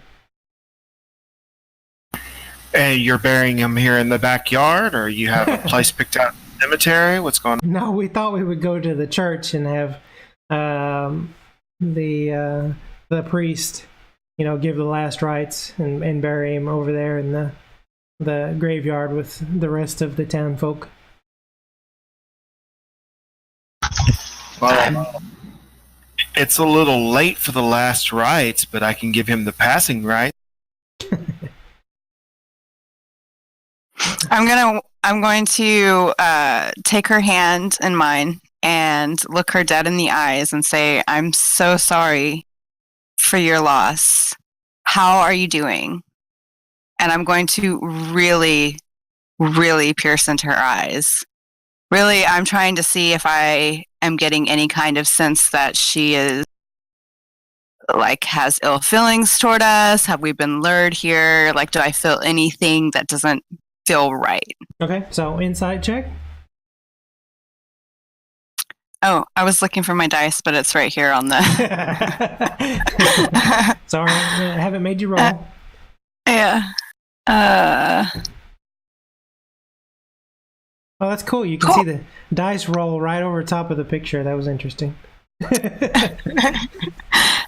And you're burying him here in the backyard, or you have a place picked out in the cemetery? What's going on? No, we thought we would go to the church and have the priest, give the last rites and bury him over there in the graveyard with the rest of the town folk. Well, it's a little late for the last rites, but I can give him the passing rite. I'm going to take her hand in mine and look her dead in the eyes and say, "I'm so sorry for your loss. How are you doing?" And I'm going to really, really pierce into her eyes. Really, I'm trying to see if I am getting any kind of sense that she is like has ill feelings toward us? Have we been lured here? Like, do I feel anything that doesn't feel right? Okay, so insight check. Oh, I was looking for my dice, but it's right here on the. Sorry, I haven't made you roll. Yeah. Oh, that's cool. You can see the dice roll right over top of the picture. That was interesting.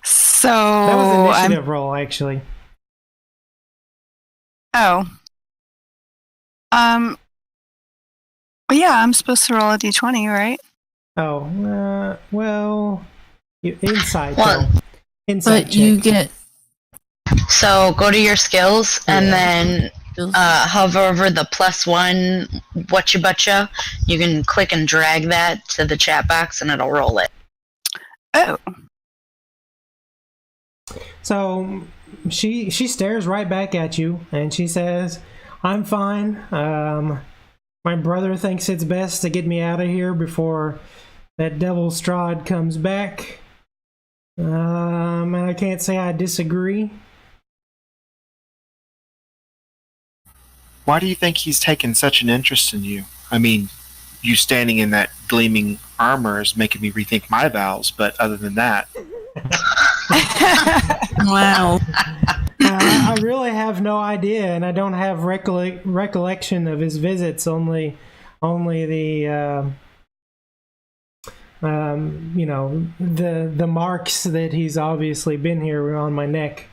So That was initiative roll, actually. Oh. Well, yeah, I'm supposed to roll a d20, right? Oh, well, insight. Well, though. Insight But you check. get So go to your skills and Yeah. then hover over the +1 whatcha butcha. You can click and drag that to the chat box and it'll roll it. Oh. So she stares right back at you and she says, "I'm fine. My brother thinks it's best to get me out of here before that devil Strahd comes back. And I can't say I disagree." Why do you think he's taken such an interest in you? I mean, you standing in that gleaming armor is making me rethink my vows, but other than that, wow. I really have no idea, and I don't have recollection of his visits. Only the the marks that he's obviously been here on my neck.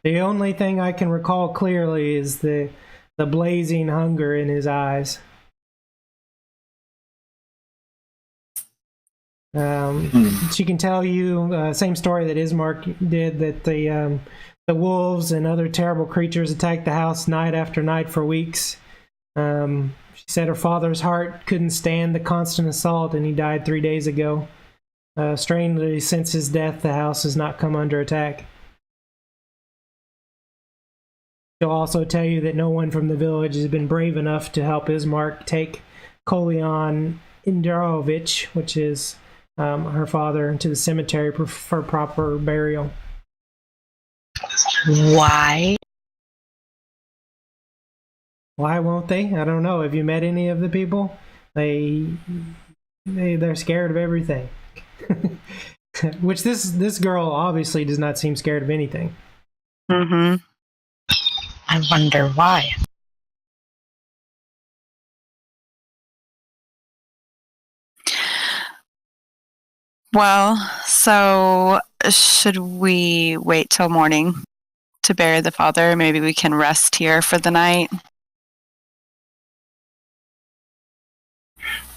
The only thing I can recall clearly is the blazing hunger in his eyes. She can tell you same story that Ismark did, that the wolves and other terrible creatures attacked the house night after night for weeks. She said her father's heart couldn't stand the constant assault, and he died 3 days ago. Strangely, since his death, the house has not come under attack. She'll also tell you that no one from the village has been brave enough to help Ismark take Kolion Indarovich, which is her father, to the cemetery for proper burial. Why? Why won't they? I don't know. Have you met any of the people? They're scared of everything. Which this girl obviously does not seem scared of anything. Mm-hmm. I wonder why. Well, so should we wait till morning to bury the father? Maybe we can rest here for the night.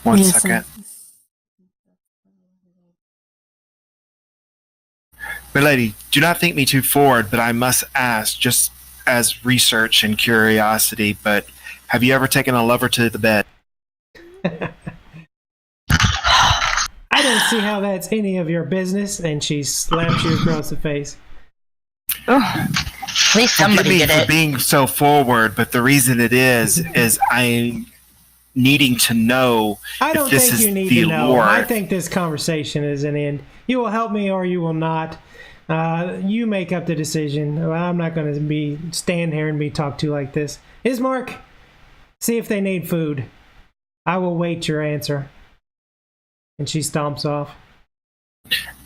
One Yes, second. Milady, do not think me too forward, but I must ask, just as research and curiosity, but have you ever taken a lover to the bed? I don't see how that's any of your business, and she slaps you across the face. Oh, At least Forgive somebody me did for it. being so forward, but the reason it is I'm needing to know I don't if this think is you need the to know. lore. I think this conversation is an end. You will help me or you will not. You make up the decision. I'm not going to stand here and be talked to like this. Ismark, see if they need food. I will wait your answer. And she stomps off.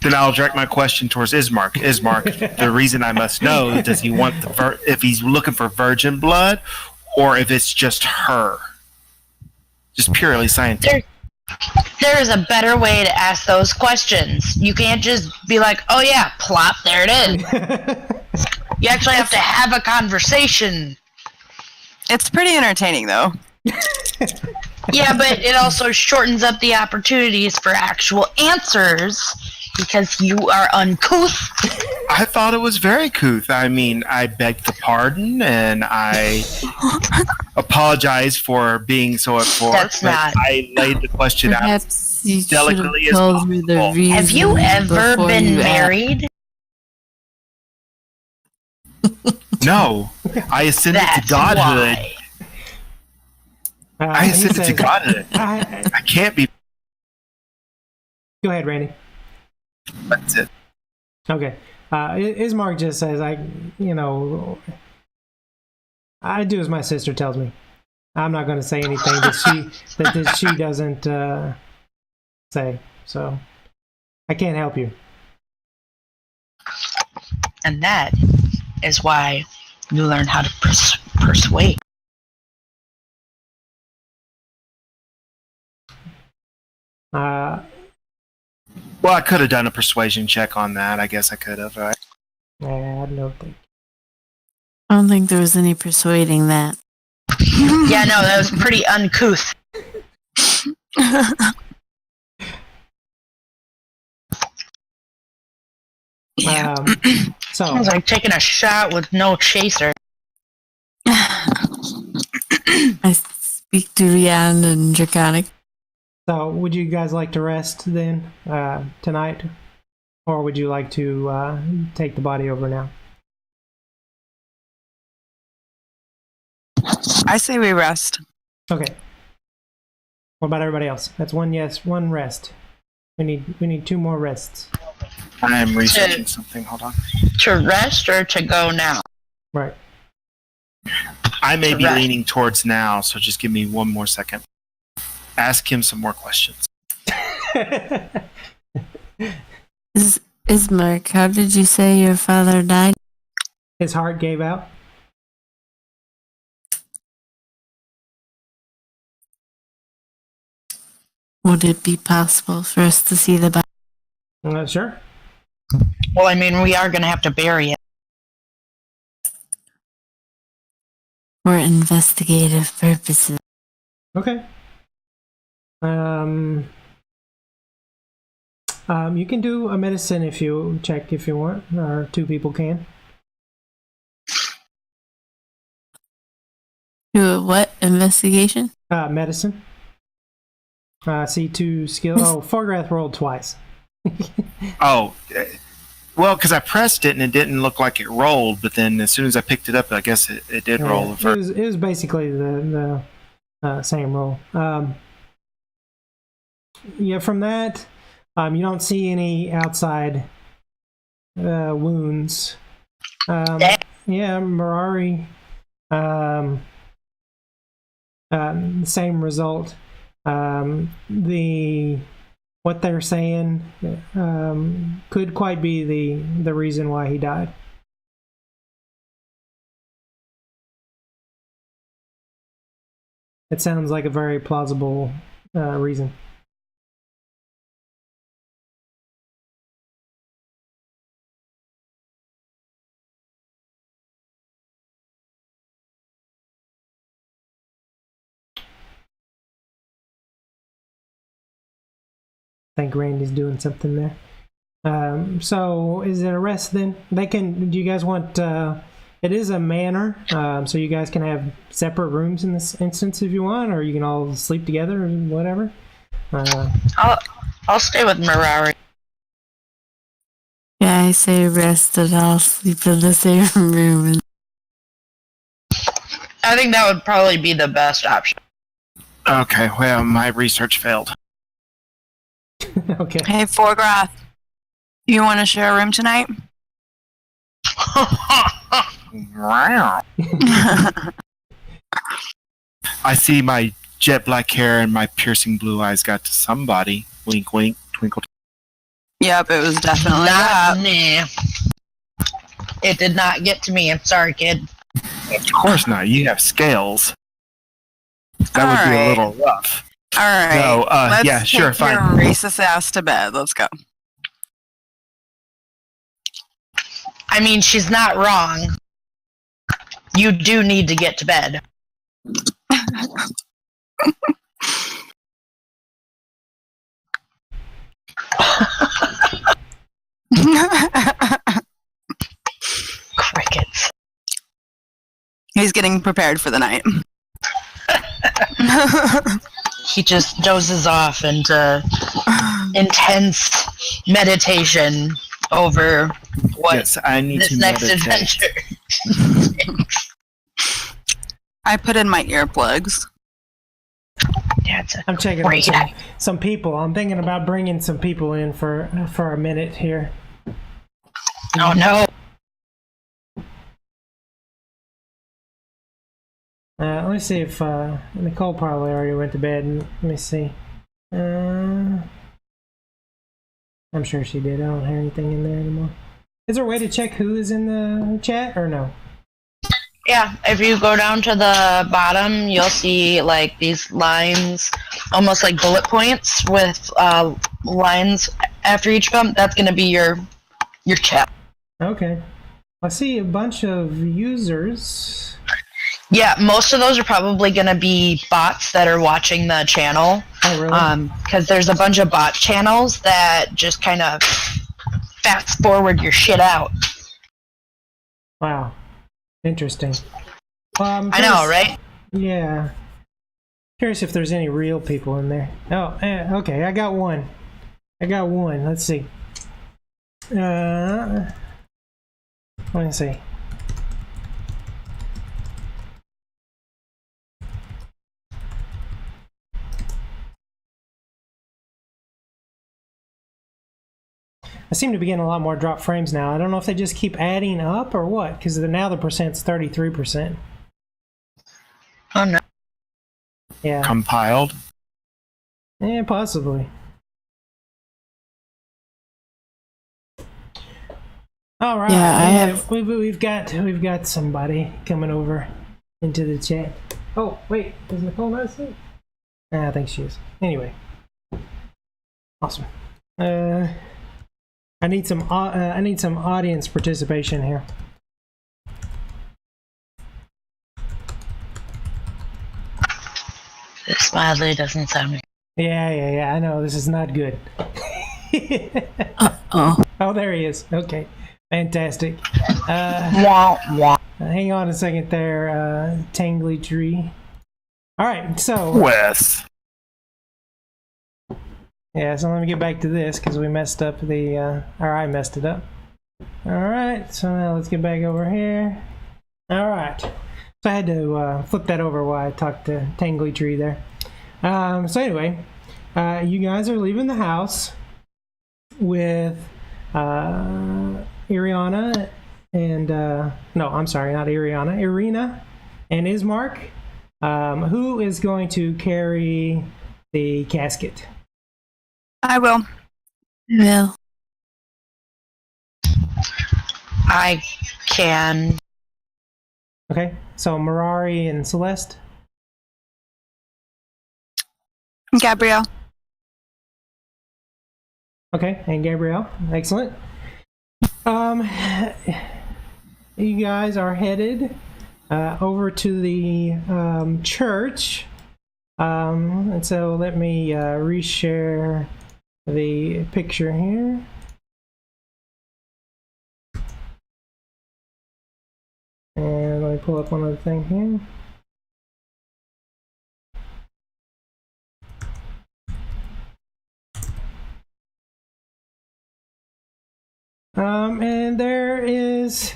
Then I'll direct my question towards Ismark. Ismark, the reason I must know, does he want if he's looking for virgin blood, or if it's just her? Just purely scientific. There is a better way to ask those questions. You can't just be like, oh yeah, plop, there it is. You actually have to have a conversation. it's pretty entertaining, though. Yeah, but it also shortens up the opportunities for actual answers because you are uncouth. I thought it was very couth. I mean, I beg the pardon, and I apologize for being so at fault. That's not- I laid the question out. Perhaps you should have delicately as told me the possible. reason. Have you ever before been you asked. married? No, I ascended to That's godhood. why. I he ascended to says, godhood. I I can't be Go ahead, Randy. That's it. Okay. Ismark just says, I do as my sister tells me. I'm not going to say anything that she doesn't say. So I can't help you. And that is why you learn how to persuade. Well, I could have done a persuasion check on that. I guess I could have, right? I don't think. I don't think there was any persuading that. Yeah, no, that was pretty uncouth. So Sounds like taking a shot with no chaser. I speak to Rian and Draconic. So, would you guys like to rest then tonight, or would you like to take the body over now? I say we rest. Okay. What about everybody else? That's one yes, one rest. We need 2 more rests. I am researching something. Hold on. To rest or to go now? Right. I may be Right. leaning towards now, so just give me 1 more second. Ask him some more questions. Ismark, how did you say your father died? His heart gave out. Would it be possible for us to see the body? Sure. Well, I mean, we are going to have to bury it. For investigative purposes? Okay. You can do a medicine if you want, or 2 people can. Do a what? Investigation? Medicine. C2 skill. Oh, Forgrath rolled twice. Oh, well, because I pressed it and it didn't look like it rolled, but then as soon as I picked it up, I guess it did roll. It was basically the same roll. Yeah, from that, you don't see any outside wounds. Yeah, Mirari, same result. What they're saying could quite be the reason why he died. It sounds like a very plausible reason. I think Randy's doing something there. So is it a rest then? Do you guys want, it is a manor, so you guys can have separate rooms in this instance if you want, or you can all sleep together or whatever. I'll stay with Mirari. Yeah, I say rest and I'll sleep in the same room. I think that would probably be the best option. Okay, well, my research failed. Okay. Hey, Forgrath, you want to share a room tonight? I see my jet black hair and my piercing blue eyes got to somebody. Wink, wink, twinkle. Yep, it was definitely Not that. me. It did not get to me. I'm sorry, kid. Of course not. You have scales. That would be a little rough. All right. No, Let's yeah, sure, take your fine. racist ass to bed. Let's go. I mean, she's not wrong. You do need to get to bed. Crickets. He's getting prepared for the night. He just dozes off into intense meditation over what Yes, I need this to next meditate. adventure. I put in my earplugs. That's I'm checking great. on some people. I'm thinking about bringing some people in for a minute here. Oh no. Let me see if Nicole probably already went to bed. Let me see. I'm sure she did. I don't have anything in there anymore. Is there a way to check who is in the chat or no? Yeah, if you go down to the bottom, you'll see like these lines, almost like bullet points with lines after each of them. That's gonna be your chat. Okay. I see a bunch of users. Yeah, most of those are probably gonna be bots that are watching the channel. Oh, really? Because there's a bunch of bot channels that just kind of fast forward your shit out. Wow. Interesting. Well, I know, right? Yeah. Curious if there's any real people in there. Oh, okay. I got one. Let's see. Let me see. I seem to be getting a lot more drop frames now. I don't know if they just keep adding up or what, because now the percent's 33%. Oh no. Yeah. Compiled. Yeah, possibly. All right. Yeah, We've got somebody coming over into the chat. Oh wait, is Nicole not asleep? I think she is. Anyway, awesome. I need some audience participation here. This smiley doesn't sound good. Yeah. I know this is not good. Oh. Oh, there he is. Okay, fantastic. Wah, wah. Hang on a second there, Tangly Tree. All right, so Wes. yeah, so let me get back to this because we messed up or I messed it up. All right, so now let's get back over here. All right, so I had to flip that over while I talked to Tangly Tree there. So anyway, you guys are leaving the house with Iriana and no, I'm sorry, not Iriana, Irina and Ismark. Who is going to carry the casket? I will. Well, I can. Okay, so Mirari and Celeste. Gabrielle. Okay, and Gabrielle. Excellent. You guys are headed over to the church. And so let me reshare the picture here. And let me pull up one other thing here. And there is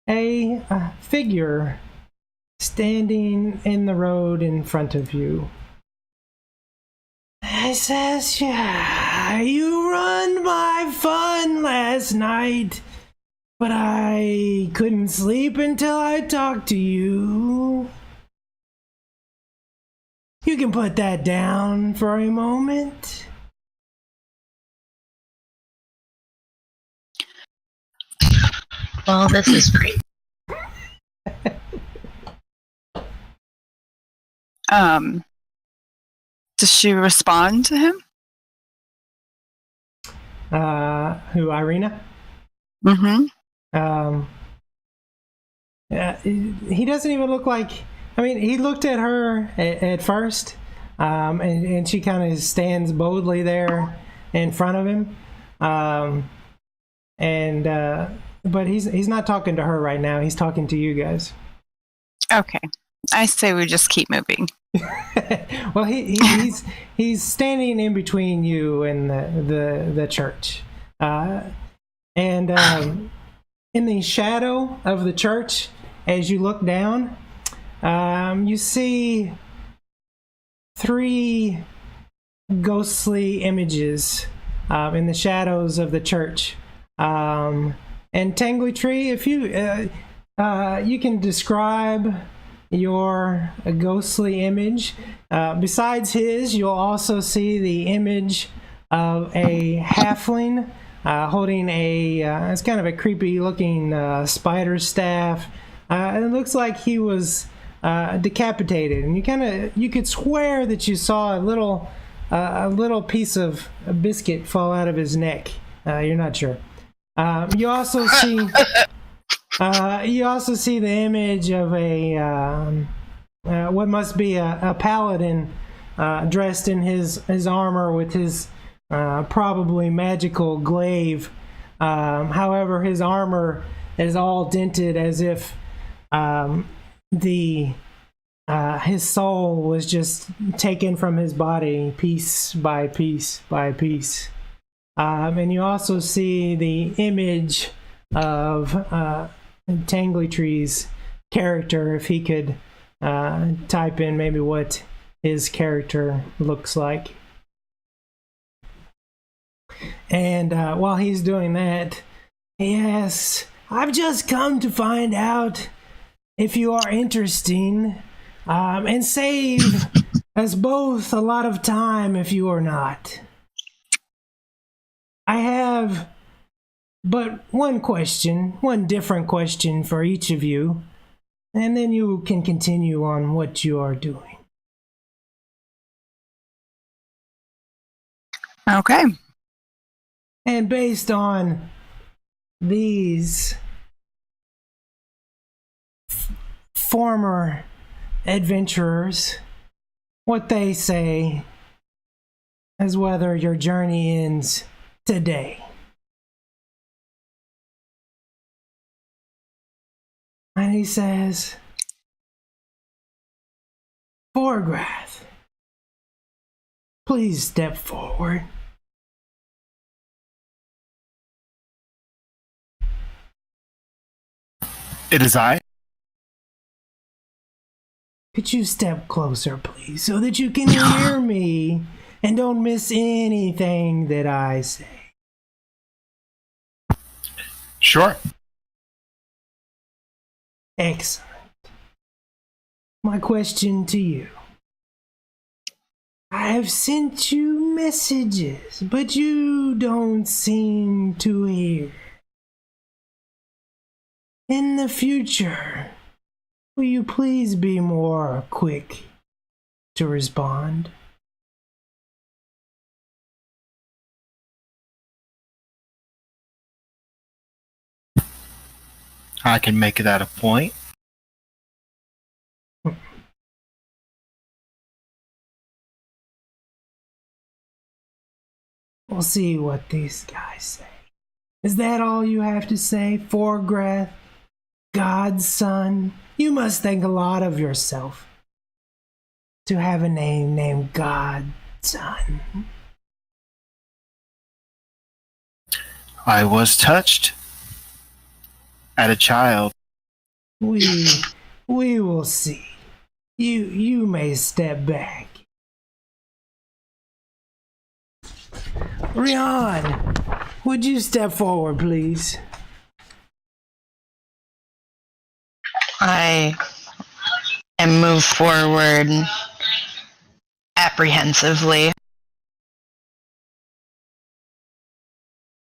a figure standing in the road in front of you. It says, yeah, you ruined my fun last night, but I couldn't sleep until I talked to you. You can put that down for a moment. Well, this is great. Does she respond to him? Who, Irina? Mm-hmm. He doesn't even look like. I mean, he looked at her at first, and she kind of stands boldly there in front of him, but he's not talking to her right now. He's talking to you guys. Okay. I say we just keep moving. Well, he's standing in between you and the church, and in the shadow of the church, as you look down, you see three ghostly images in the shadows of the church. And Tangly Tree, if you you can describe your ghostly image. Besides his, you'll also see the image of a halfling holding it's kind of a creepy looking spider staff. And it looks like he was decapitated, and you could swear that you saw a little piece of a biscuit fall out of his neck. You're not sure. You also see the image of a what must be a paladin dressed in his armor with his probably magical glaive. However, his armor is all dented as if his soul was just taken from his body piece by piece by piece. And you also see the image of Tangly Tree's character, if he could type in maybe what his character looks like. And while he's doing that, yes, I've just come to find out if you are interesting, and save us both a lot of time if you are not. I have but one different question for each of you, and then you can continue on what you are doing. Okay. And based on these former adventurers, what they say is whether your journey ends today. And he says, Forgrath, please step forward. It is I. Could you step closer, please, so that you can hear me and don't miss anything that I say? Sure. Excellent. My question to you. I have sent you messages, but you don't seem to hear. In the future, will you please be more quick to respond? I can make that a point. We'll see what these guys say. Is that all you have to say, Forgrath? God's son? You must think a lot of yourself to have a name named God's son. I was touched at a child. We will see. You may step back. Rian, would you step forward, please? I am moved forward apprehensively.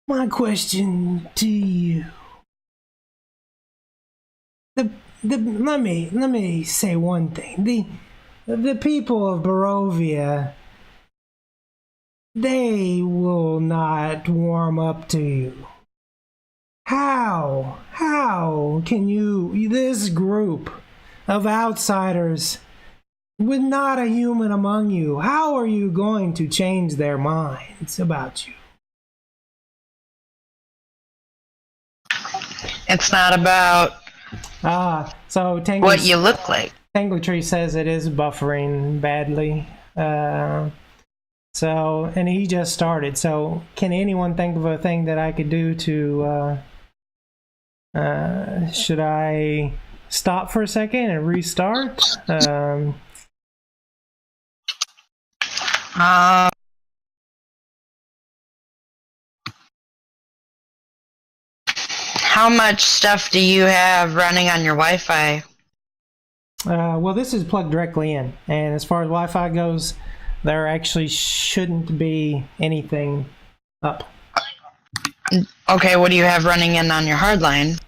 My question to you. Let me say one thing. The people of Barovia, they will not warm up to you. How can you, this group of outsiders with not a human among you, how are you going to change their minds about you? It's not about So what you look like. Tangly Tree says it is buffering badly. And he just started. So can anyone think of a thing that I could do to, should I stop for a second and restart? Um, how much stuff do you have running on your Wi-Fi? Well, this is plugged directly in, and as far as Wi-Fi goes, there actually shouldn't be anything up. Okay, what do you have running in on your hardline?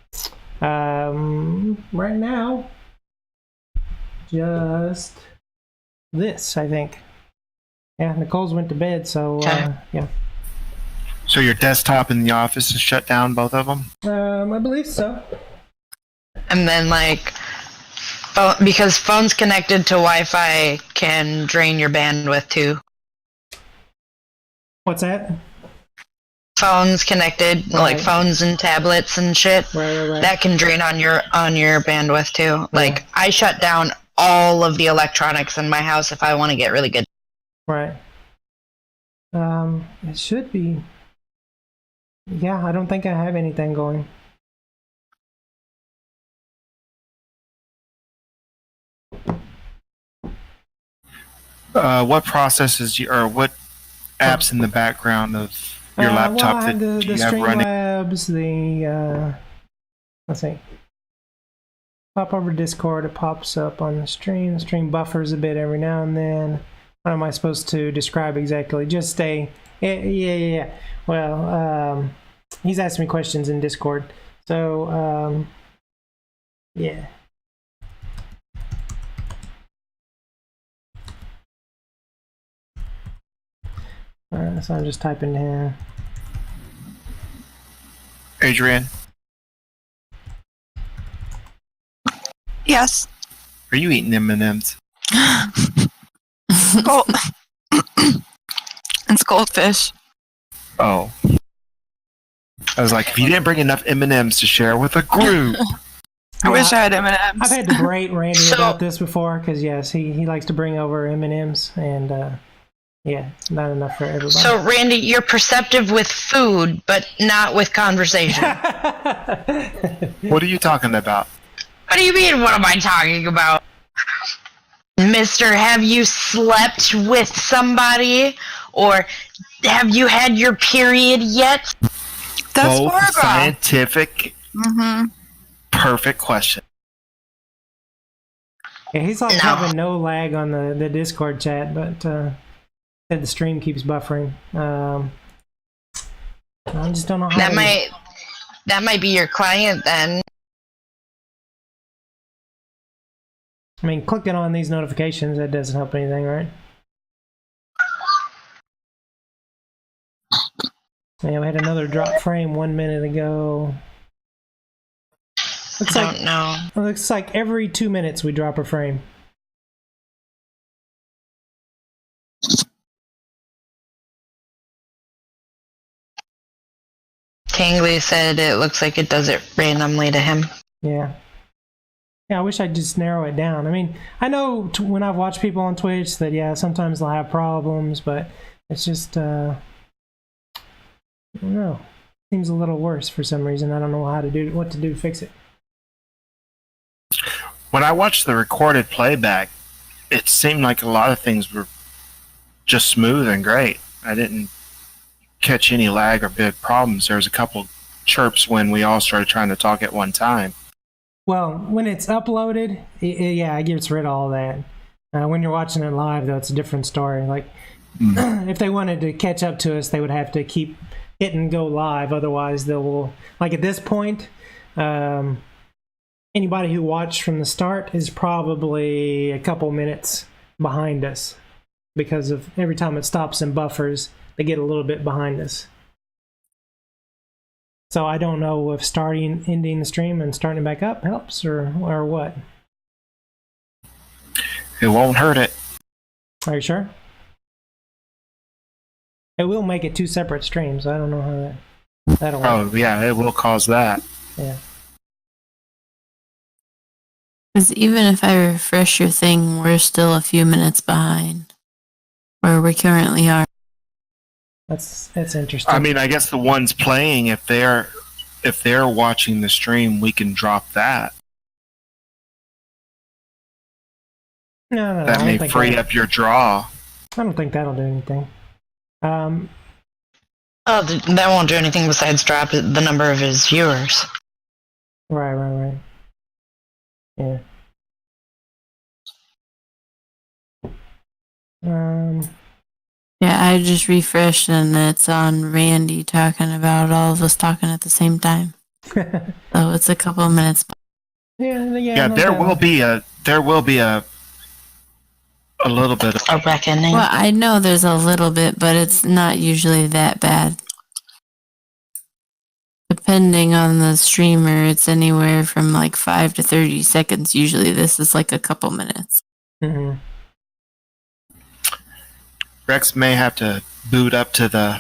Right now, just this, I think. Yeah, Nicole's went to bed, so Okay. yeah. So your desktop in the office is shut down, both of them? I believe so. And then like, because phones connected to Wi-Fi can drain your bandwidth too. What's that? Phones connected, like Right. phones and tablets and shit, Right. that can drain on your bandwidth too. Like I shut down all of the electronics in my house if I want to get really good. Right. It should be. Yeah, I don't think I have anything going. What processes or what apps in the background of your laptop well, I have that the you have running? Streamlabs, let's see. Pop over Discord, it pops up on the stream. The stream buffers a bit every now and then. What am I supposed to describe exactly? Just yeah. Well, he's asking me questions in Discord. So, yeah. So I'm just typing in. Adrian, Yes. are you eating M&Ms? Gold. It's goldfish. Oh. I was like, if you didn't bring enough M&Ms to share with a group. I wish I had I've M&Ms. had to berate Randy So- about this before, because yes, he likes to bring over M&Ms, and yeah, not enough for everybody. So Randy, you're perceptive with food, but not with conversation. What are you talking about? What do you mean? What am I talking about? Mister, have you slept with somebody? Or have you had your period yet? That's Both Barbara. scientific, Mm-hmm. perfect question. Yeah, he's like No. having no lag on the Discord chat, but said the stream keeps buffering. I just don't know how. That might be your client then. I mean, clicking on these notifications, that doesn't help anything, right? Yeah, we had another drop frame 1 minute ago. Looks I like don't know. it looks like every 2 minutes we drop a frame. Kangley said it looks like it does it randomly to him. Yeah. Yeah, I wish I'd just narrow it down. I mean, I know when I've watched people on Twitch that, yeah, sometimes they'll have problems, but it's just, I don't know. Seems a little worse for some reason. I don't know what to do to fix it. When I watched the recorded playback, it seemed like a lot of things were just smooth and great. I didn't catch any lag or big problems. There was a couple chirps when we all started trying to talk at one time. Well, when it's uploaded, yeah, it gets rid of all that. When you're watching it live, though, it's a different story. Like, if they wanted to catch up to us, they would have to keep hitting go live. Otherwise, they will. Like at this point, anybody who watched from the start is probably a couple minutes behind us because of every time it stops and buffers, they get a little bit behind us. So I don't know if ending the stream and starting it back up helps or what. It won't hurt it. Are you sure? It will make it two separate streams. I don't know how that'll work. Oh, yeah, it will cause that. Yeah. Because even if I refresh your thing, we're still a few minutes behind where we currently are. That's interesting. I mean, I guess the ones playing, if they're watching the stream, we can drop that. no, That I may don't think free up your draw. I don't think that'll do anything. Oh, that won't do anything besides drop the number of his viewers. Right. Yeah. Yeah, I just refreshed and it's on Randy talking about all of us talking at the same time. So it's a couple of minutes. Yeah, no there doubt. will be a little bit of A reckoning. Well, I know there's a little bit, but it's not usually that bad. Depending on the streamer, it's anywhere from like 5 to 30 seconds. Usually this is like a couple minutes. Mm-hmm. Rex may have to boot up to the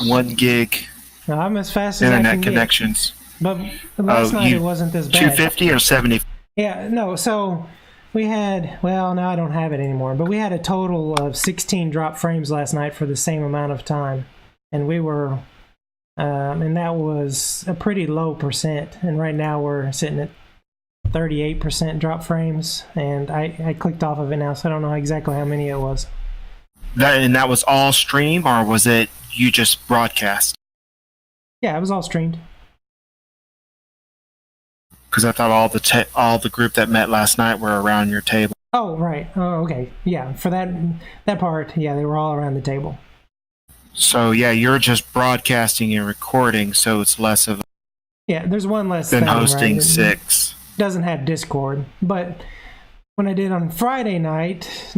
1 gig No, I'm as fast as I internet can connections. Get. But last night it wasn't this bad. 250 or 70? Yeah, no, so we had, well, no, I don't have it anymore, but we had a total of 16 drop frames last night for the same amount of time. And we were, and that was a pretty low percent. And right now we're sitting at 38% drop frames. And I clicked off of it now, so I don't know exactly how many it was. That was all stream, or was it you just broadcast? Yeah, it was all streamed. Because I thought all the group that met last night were around your table. Oh, right. Oh, okay. Yeah, for that part, yeah, they were all around the table. So yeah, you're just broadcasting and recording, so it's less of Yeah, there's one less than thing, hosting right? 6. Doesn't have Discord, but when I did on Friday night,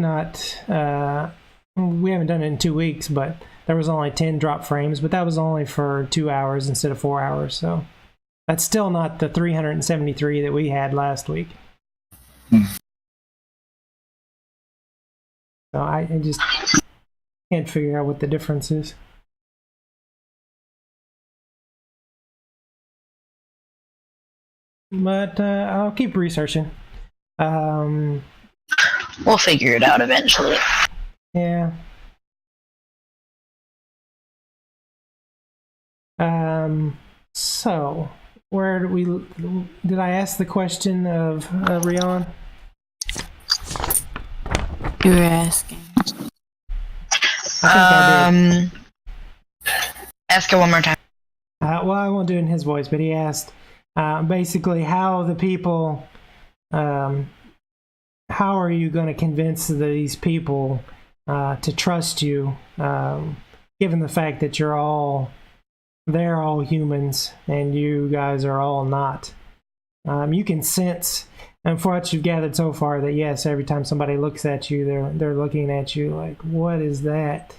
we haven't done it in 2 weeks, but there was only 10 drop frames, but that was only for 2 hours instead of 4 hours, so that's still not the 373 that we had last week. So I just can't figure out what the difference is. But I'll keep researching. We'll figure it out eventually. Yeah. So where did I ask the question of Rion? You were asking. I Ask it one more time. well, I won't do it in his voice, but he asked basically how the people, how are you going to convince these people to trust you, given the fact that they're all humans and you guys are all not. You can sense, and for what you've gathered so far, that yes, every time somebody looks at you, they're looking at you like, what is that?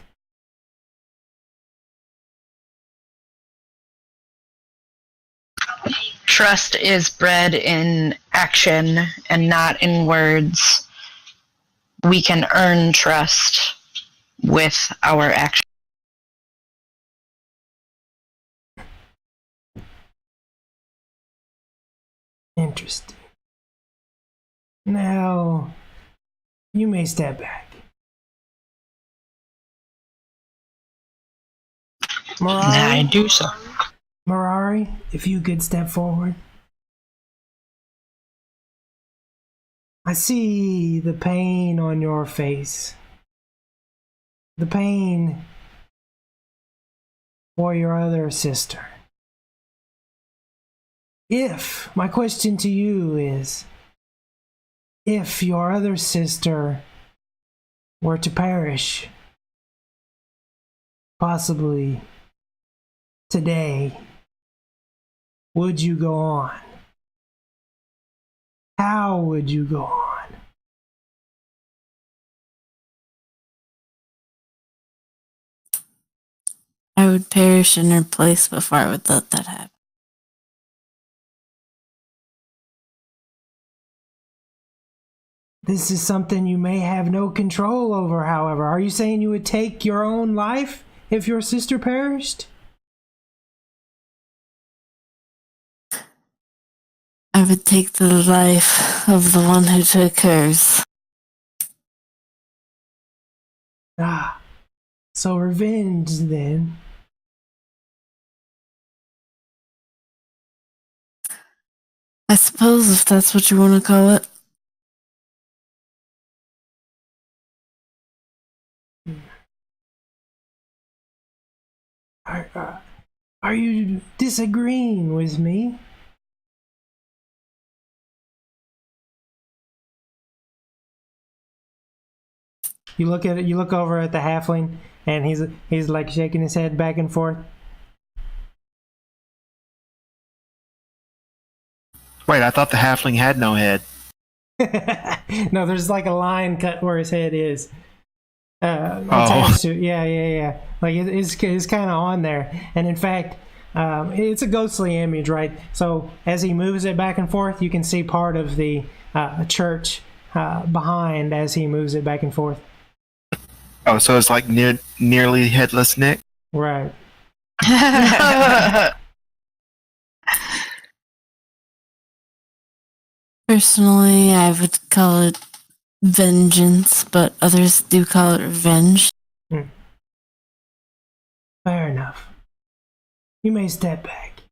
Trust is bred in action and not in words. We can earn trust with our action. Interesting. Now, you may step back. I do so. Mirari, if you could step forward. I see the pain on your face. The pain for your other sister. My question to you is, if your other sister were to perish, possibly today, would you go on? How would you go on? I would perish in her place before I would let that happen. This is something you may have no control over, however. Are you saying you would take your own life if your sister perished? I would take the life of the one who took hers. Ah, so revenge then. I suppose if that's what you want to call it. Are you disagreeing with me? You look at it. You look over at the halfling, and he's like shaking his head back and forth. Wait, I thought the halfling had no head. No, there's like a line cut where his head is. Attached to, yeah. Like it's kind of on there, and in fact, it's a ghostly image, right? So as he moves it back and forth, you can see part of the church behind as he moves it back and forth. Oh, so it's like nearly headless Nick. Right. Personally, I would call it vengeance, but others do call it revenge. Fair enough. You may step back.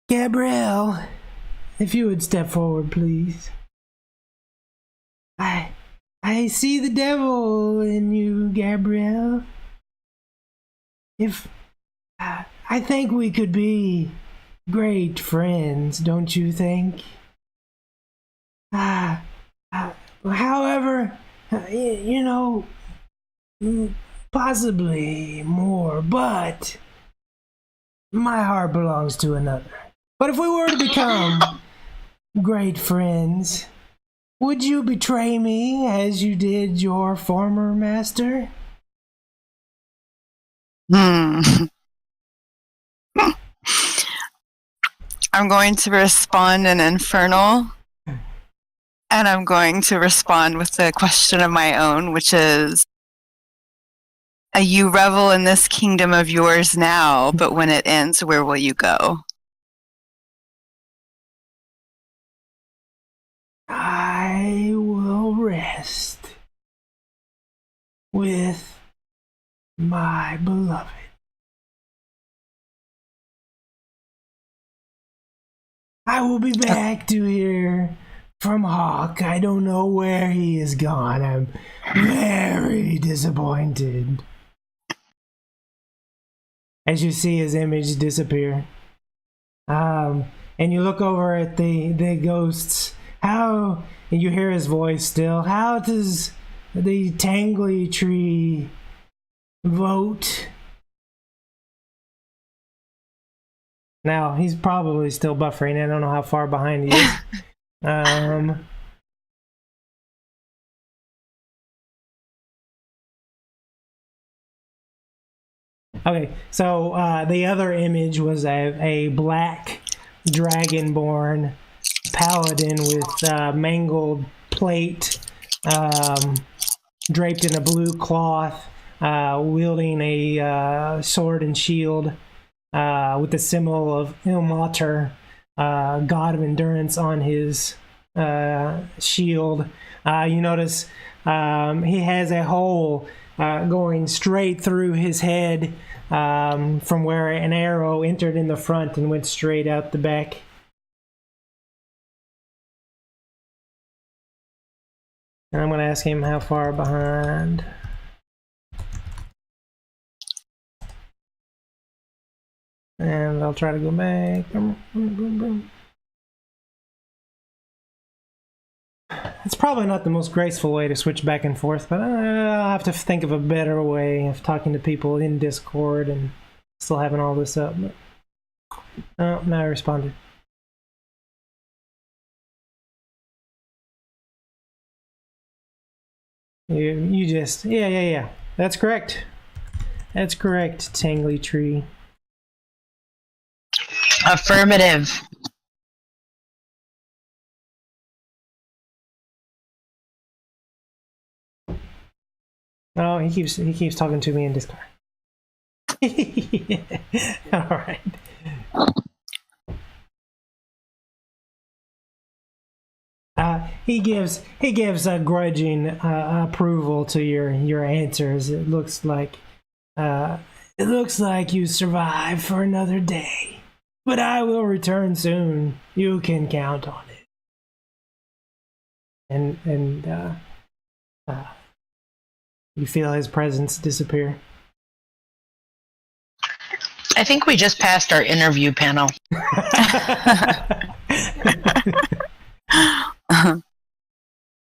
Gabrielle, if you would step forward, please. I see the devil in you, Gabrielle. If I think we could be great friends, don't you think? However, you know, possibly more, but my heart belongs to another. But if we were to become great friends, would you betray me as you did your former master? I'm going to respond in Infernal, and I'm going to respond with a question of my own, which is, you revel in this kingdom of yours now, but when it ends, where will you go? I will rest with my beloved. I will be back to hear from Hawk. I don't know where he is gone. I'm very disappointed. As you see his image disappear. And you look over at the ghosts. And you hear his voice still. How does the Tangly Tree vote? Now, he's probably still buffering. I don't know how far behind he is. Okay, so the other image was a black dragonborn paladin with mangled plate, draped in a blue cloth, wielding a sword and shield with the symbol of Ilmater, god of endurance, on his shield. You notice he has a hole going straight through his head from where an arrow entered in the front and went straight out the back. And I'm going to ask him how far behind. And I'll try to go back. It's probably not the most graceful way to switch back and forth, but I'll have to think of a better way of talking to people in Discord and still having all this up. But oh, now I responded. You just yeah. That's correct. That's correct, Tangly Tree. Affirmative. Oh, he keeps talking to me in Discord. All right. He gives a grudging approval to your answers. It looks like you survived for another day, but I will return soon. You can count on it. You feel his presence disappear. I think we just passed our interview panel.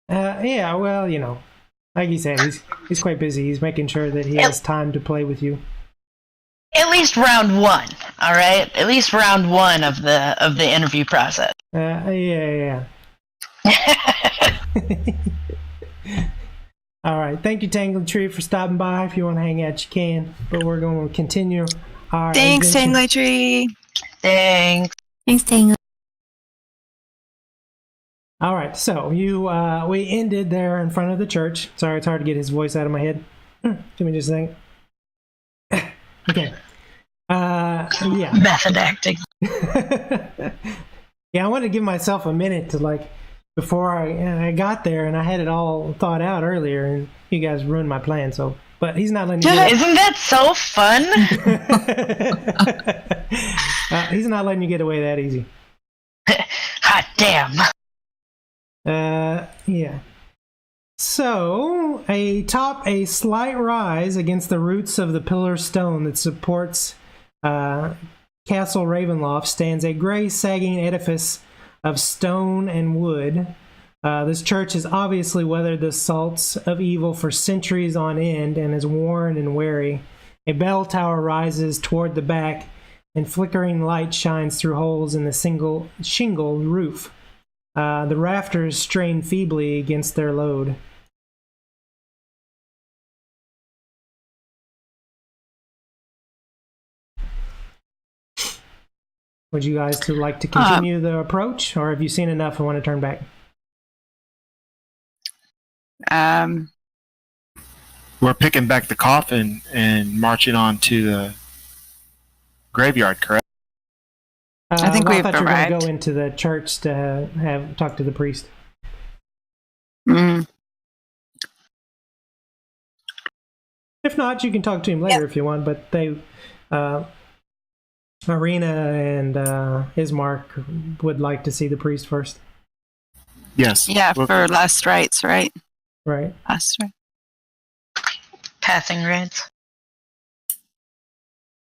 Yeah, well, you know, like you said, he's quite busy. He's making sure that he has time to play with you. At least round one, all right? At least round one of the interview process. Yeah. All right. Thank you, Tangled Tree, for stopping by. If you want to hang out, you can. But we're going to continue our Thanks, adventure. Tangley Tree. Thanks. Thanks, Tangle. All right. So we ended there in front of the church. Sorry, it's hard to get his voice out of my head. Give me just a second. Okay. Yeah. Method acting. Yeah, I wanted to give myself a minute to before I got there, and I had it all thought out earlier, and you guys ruined my plan. So, but he's not letting you. Isn't that so fun? He's not letting you get away that easy. Hot damn. Yeah. So, atop a slight rise against the roots of the pillar stone that supports Castle Ravenloft stands a gray, sagging edifice of stone and wood. This church has obviously weathered the assaults of evil for centuries on end and is worn and weary. A bell tower rises toward the back, and flickering light shines through holes in the single shingled roof. The rafters strain feebly against their load. Would you guys like to continue the approach, or have you seen enough and want to turn back? We're picking back the coffin and marching on to the graveyard, correct? I think well, we've I thought you were going to arrived. go into the church to have talk to the priest. Mm. If not, you can talk to him later if you want. But they, Arena and Ismark would like to see the priest first. Yes. Yeah, We'll- for last rites, right? Right. Last right. Passing rights.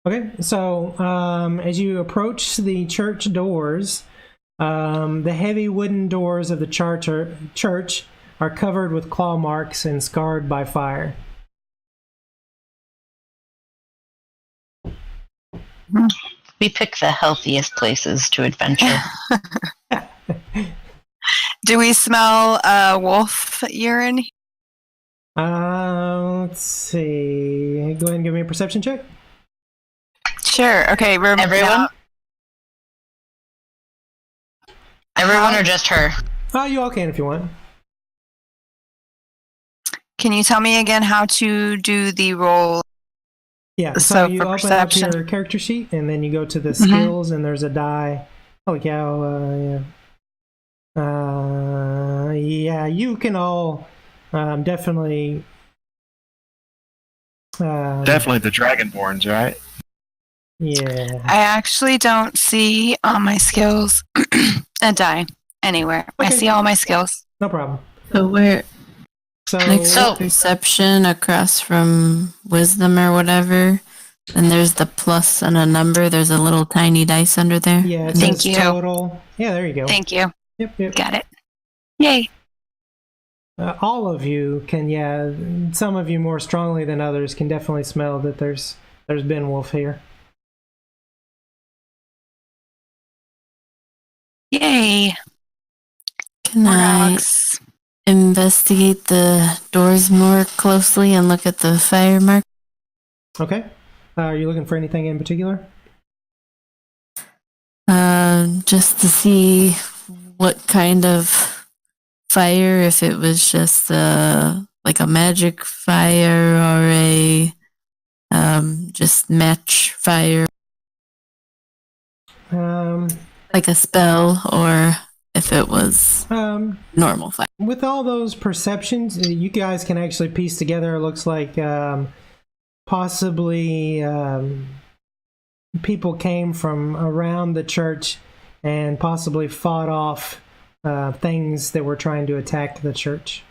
Okay, so as you approach the church doors, the heavy wooden doors of the church are covered with claw marks and scarred by fire. We pick the healthiest places to adventure. Do we smell wolf urine? Let's see. Go ahead and give me a perception check. Sure. Okay. Everyone? Everyone or just her? Oh, you all can if you want. Can you tell me again how to do the roll? Yeah, so So you for open perception. up your character sheet, and then you go to the skills, and there's a die. Holy cow! Yeah, you can all definitely. Definitely the Dragonborns, right? Yeah. I actually don't see all my skills a die anywhere. I Okay. see all my skills. No problem. So we're So, next So- to perception across from wisdom or whatever. And there's the plus and a number. There's a little tiny dice under there. yeah, it Thank says you. total. Yeah, there you go. Thank you. Yep. Got it. Yay. All of you can, yeah. Some of you more strongly than others can definitely smell that there's been wolf here. Yay. Can I Rocks. investigate the doors more closely and look at the fire mark? Okay. Are you looking for anything in particular? Just to see what kind of fire, if it was just like a magic fire or a just match fire, like a spell, or if it was normal fire. With all those perceptions, you guys can actually piece together. It looks like possibly people came from around the church and possibly fought off things that were trying to attack the church.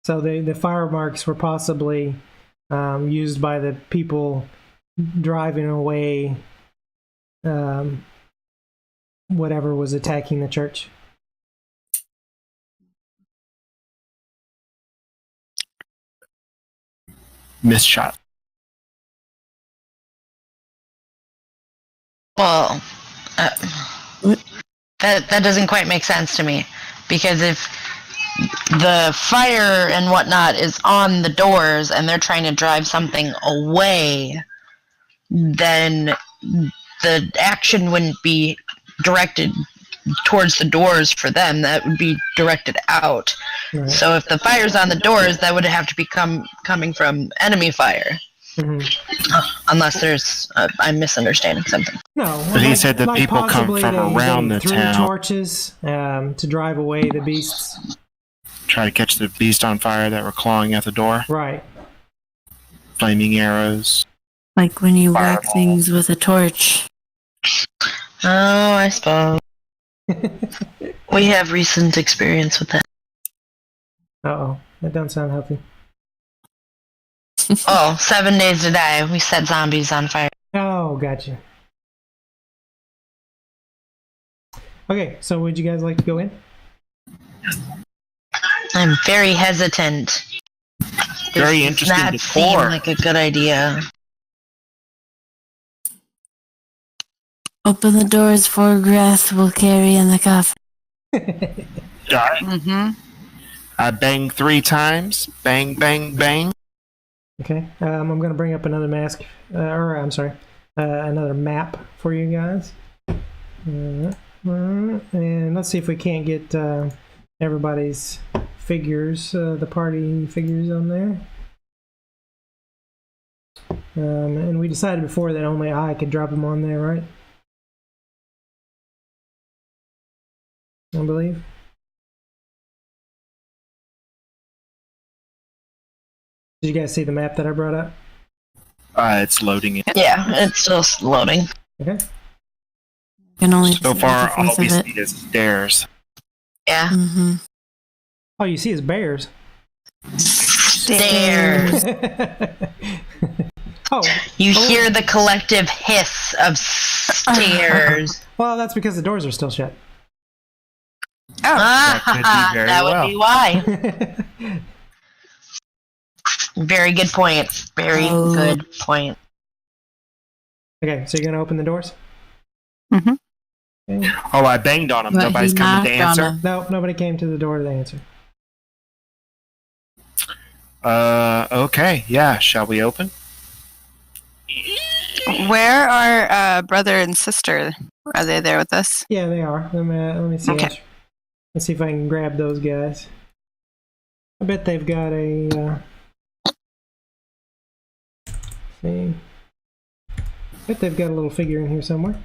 So the fire marks were possibly used by the people driving away whatever was attacking the church. Missed shot. Well, that doesn't quite make sense to me, because if the fire and whatnot is on the doors and they're trying to drive something away, then the action wouldn't be directed towards the doors for them. That would be directed out. Right. So if the fire's on the doors, that would have to be coming from enemy fire. Unless there's I'm misunderstanding something. No, But he said that people come possibly from around the threw town. torches to drive away the beasts. Try to catch the beast on fire that were clawing at the door. Right. Flaming arrows. Like when you whack Fireball. things with a torch. Oh, I suppose. We have recent experience with that. Uh-oh. That doesn't sound healthy. Oh, 7 Days to Die. We set zombies on fire. Oh, gotcha. Okay, so would you guys like to go in? I'm very hesitant. Very This interesting does not seem decor. like a good idea. Open the doors for Grath will carry in the coffin. Got it. Mm-hmm. I bang 3 times. Bang, bang, bang. Okay, I'm going to bring up another another map for you guys. And let's see if we can't get everybody's figures, the party figures on there. And we decided before that only I could drop them on there, right? I believe. Did you guys see the map that I brought up? It's loading in. Yeah, it's still loading. Okay. Can only So see far, half all we of it. see is stairs. Yeah. Mm-hmm. All you see is bears. Stairs. Oh, You hear the collective hiss of stairs. well, that's because the doors are still shut. That could be very that would well. be why. Very good point. Very Oh. good point. Okay, so you're gonna open the doors? Mhm. Okay. Oh, I banged on him. But Nobody's he coming to knocked on answer. him. No, nobody came to the door to answer. Okay. Yeah. Shall we open? Where are brother and sister? Are they there with us? Yeah, they are. Let me see. Okay. Let's see if I can grab those guys. I bet they've got a. See. I bet they've got a little figure in here somewhere.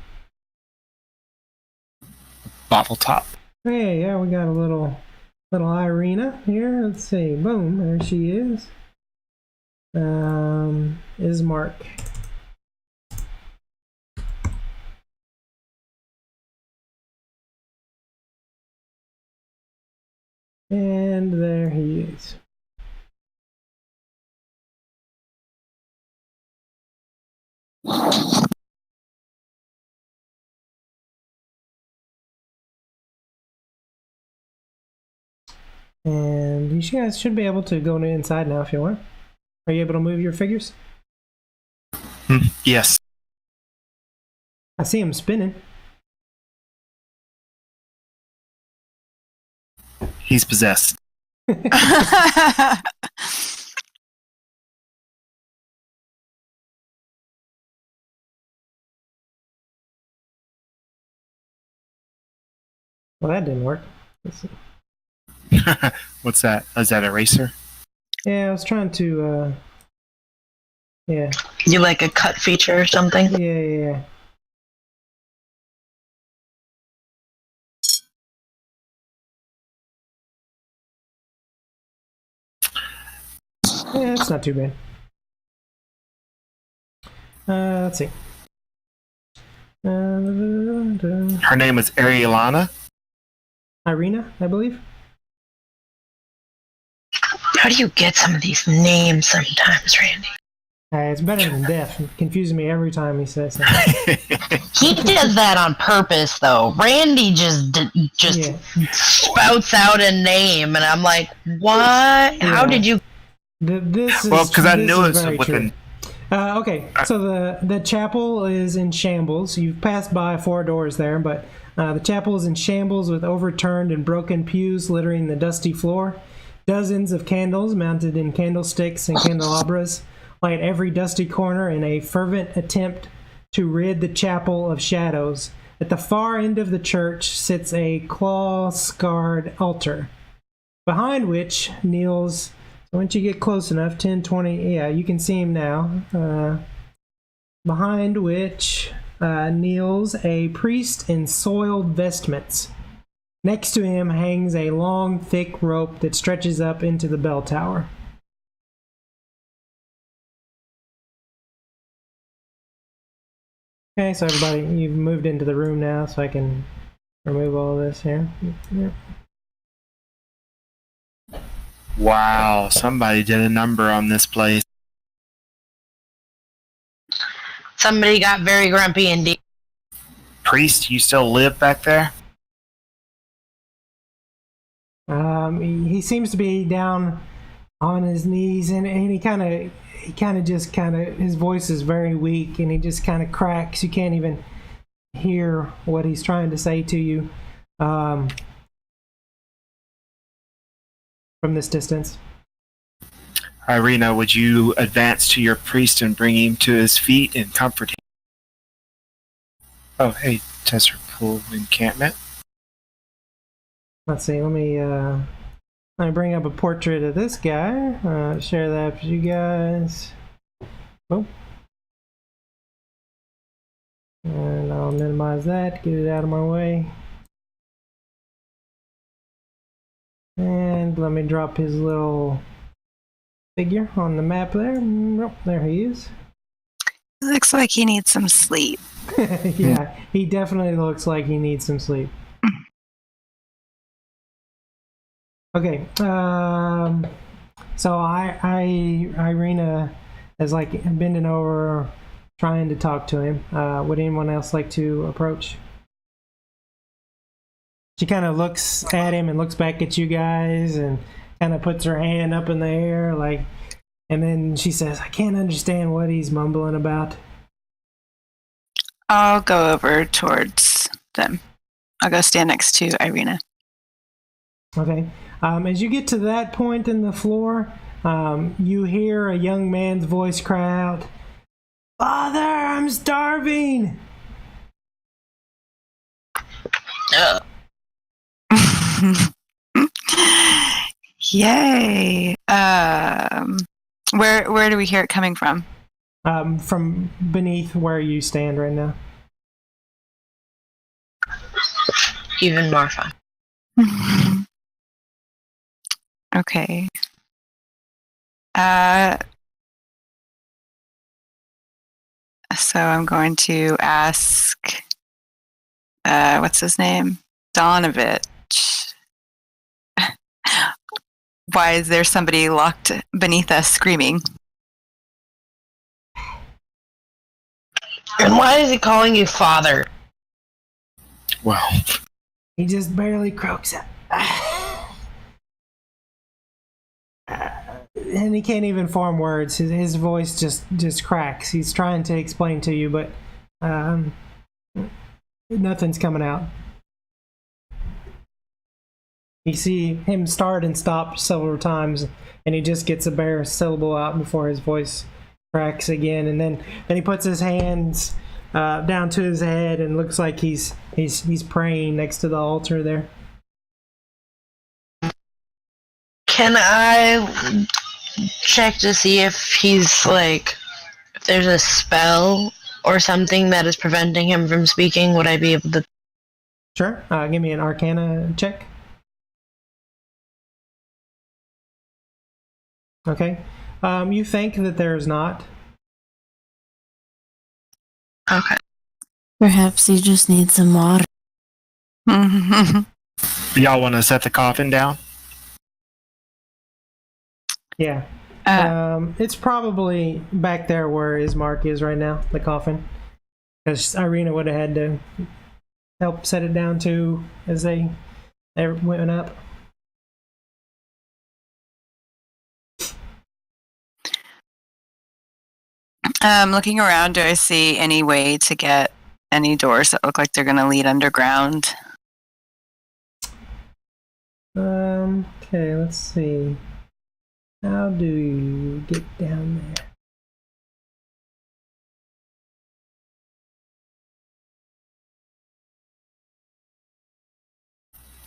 Bottle top. Hey, yeah, we got a little Irina here. Let's see. Boom, there she is. Ismark. And there he is. And you guys should be able to go inside now if you want. Are you able to move your figures? Yes. I see him spinning. He's possessed. Well, that didn't work. Let's see. What's that? Is that eraser? Yeah, I was trying to. Yeah, You like a cut feature or something? yeah. Yeah, it's not too bad. Let's see. Her name is Arielana. Irina, I believe. How do you get some of these names sometimes, Randy? It's better than deaf. It confuses me every time he says something. He does that on purpose, though. Randy just spouts out a name, and I'm like, what? How did you... This is, well, because I this knew is it very was within. true. Okay, so the chapel is in shambles. You've passed by 4 doors there, but the chapel is in shambles with overturned and broken pews littering the dusty floor. Dozens of candles mounted in candlesticks and candelabras light every dusty corner in a fervent attempt to rid the chapel of shadows. At the far end of the church sits a claw-scarred altar, behind which kneels... So once you get close enough, 10, 20, yeah, you can see him now. Behind which kneels a priest in soiled vestments. Next to him hangs a long, thick rope that stretches up into the bell tower. Okay, so everybody, you've moved into the room now, so I can remove all of this here. Yep. Wow, somebody did a number on this place. Somebody got very grumpy indeed. Priest, you still live back there? He seems to be down on his knees, and he kind of his voice is very weak, and he just kind of cracks. You can't even hear what he's trying to say to you from this distance. Irina, would you advance to your priest and bring him to his feet and comfort him? Oh, hey, Tesser Pool encampment. Let's see, let me bring up a portrait of this guy. Share that with you guys. Oh. And I'll minimize that, get it out of my way. And let me drop his little figure on the map there. Oh, there he is. Looks like he needs some sleep. Yeah, he definitely looks like he needs some sleep. Okay, so Irina is like bending over, trying to talk to him. Would anyone else like to approach? She kind of looks at him and looks back at you guys and kind of puts her hand up in the air, like, and then she says, I can't understand what he's mumbling about. I'll go over towards them. I'll go stand next to Irina. Okay. As you get to that point in the floor, you hear a young man's voice cry out, Father, I'm starving! Yay! Where do we hear it coming from? From beneath where you stand right now. Even more fun. Okay. So I'm going to ask, what's his name? Donovich. Why is there somebody locked beneath us screaming? And why is he calling you father? Well, He just barely croaks out. And he can't even form words. His voice just cracks. He's trying to explain to you, but nothing's coming out. You see him start and stop several times, and he just gets a bare syllable out before his voice cracks again. And then he puts his hands down to his head and looks like he's praying next to the altar there. Can I check to see if he's like, if there's a spell or something that is preventing him from speaking? Would I be able to? Sure. Give me an Arcana check. Okay. You think that there's not. Okay. Perhaps you just need some water. y'all want to set the coffin down? Yeah. It's probably back there where his mark is right now, the coffin. Because Irina would have had to help set it down too as they went up. Looking around, do I see any way to get any doors that look like they're going to lead underground? Okay, let's see. How do you get down there?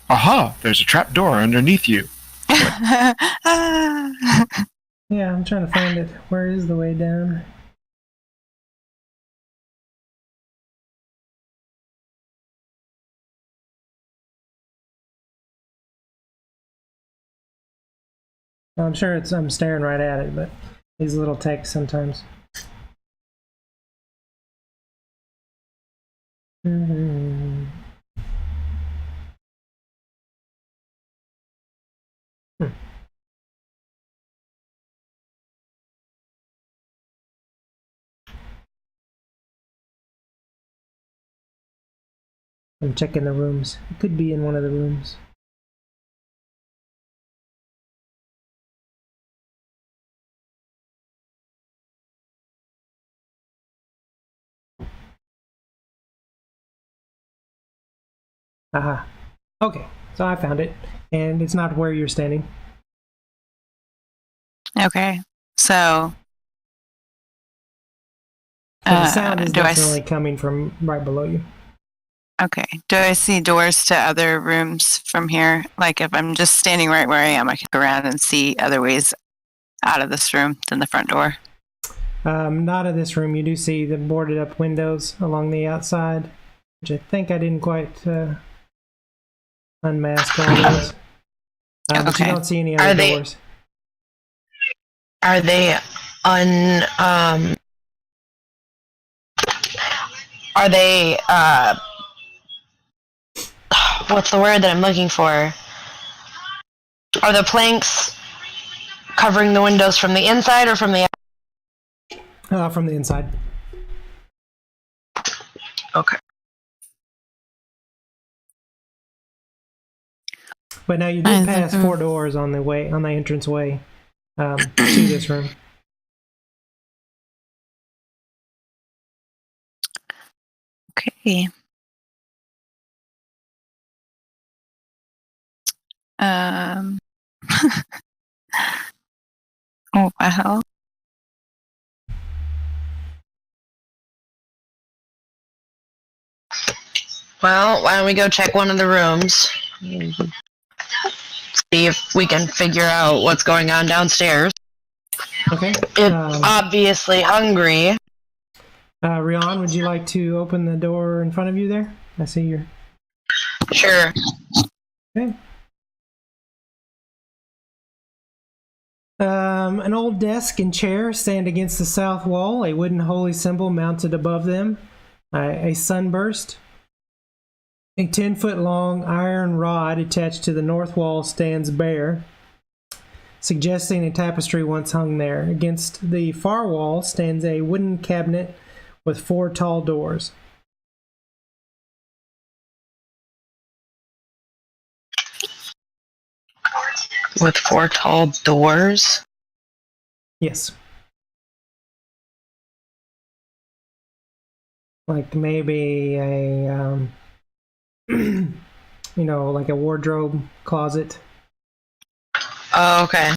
Aha! There's a trap door underneath you. Ah. Yeah, I'm trying to find it. Where is the way down? I'm sure I'm staring right at it, but these little texts sometimes. Hmm. I'm checking the rooms. It could be in one of the rooms. Aha. Okay, so I found it, and it's not where you're standing. Okay, so So the sound is do I definitely coming from right below you. okay. Do I see doors to other rooms from here? Like if I'm just standing right where I am, I can go around and see other ways out of this room than the front door. Not in this room. You do see the boarded up windows along the outside, which I think I didn't quite unmask all those. But you Okay. don't see any other doors. Are they are they what's the word that I'm looking for? Are the planks covering the windows from the inside or from the outside? From the inside. Okay. But now you did pass 4 doors on the entrance way to this room. Okay. Oh wow. Well, why don't we go check one of the rooms? See if we can figure out what's going on downstairs. Okay. It's obviously hungry. Rian, would you like to open the door in front of you there? I see you're... Sure. Okay. An old desk and chair stand against the south wall, a wooden holy symbol mounted above them, a sunburst. A 10-foot-long iron rod attached to the north wall stands bare, suggesting a tapestry once hung there. Against the far wall stands a wooden cabinet with 4 tall doors. With 4 tall doors? Yes. Like maybe a, like a wardrobe closet. Oh, okay.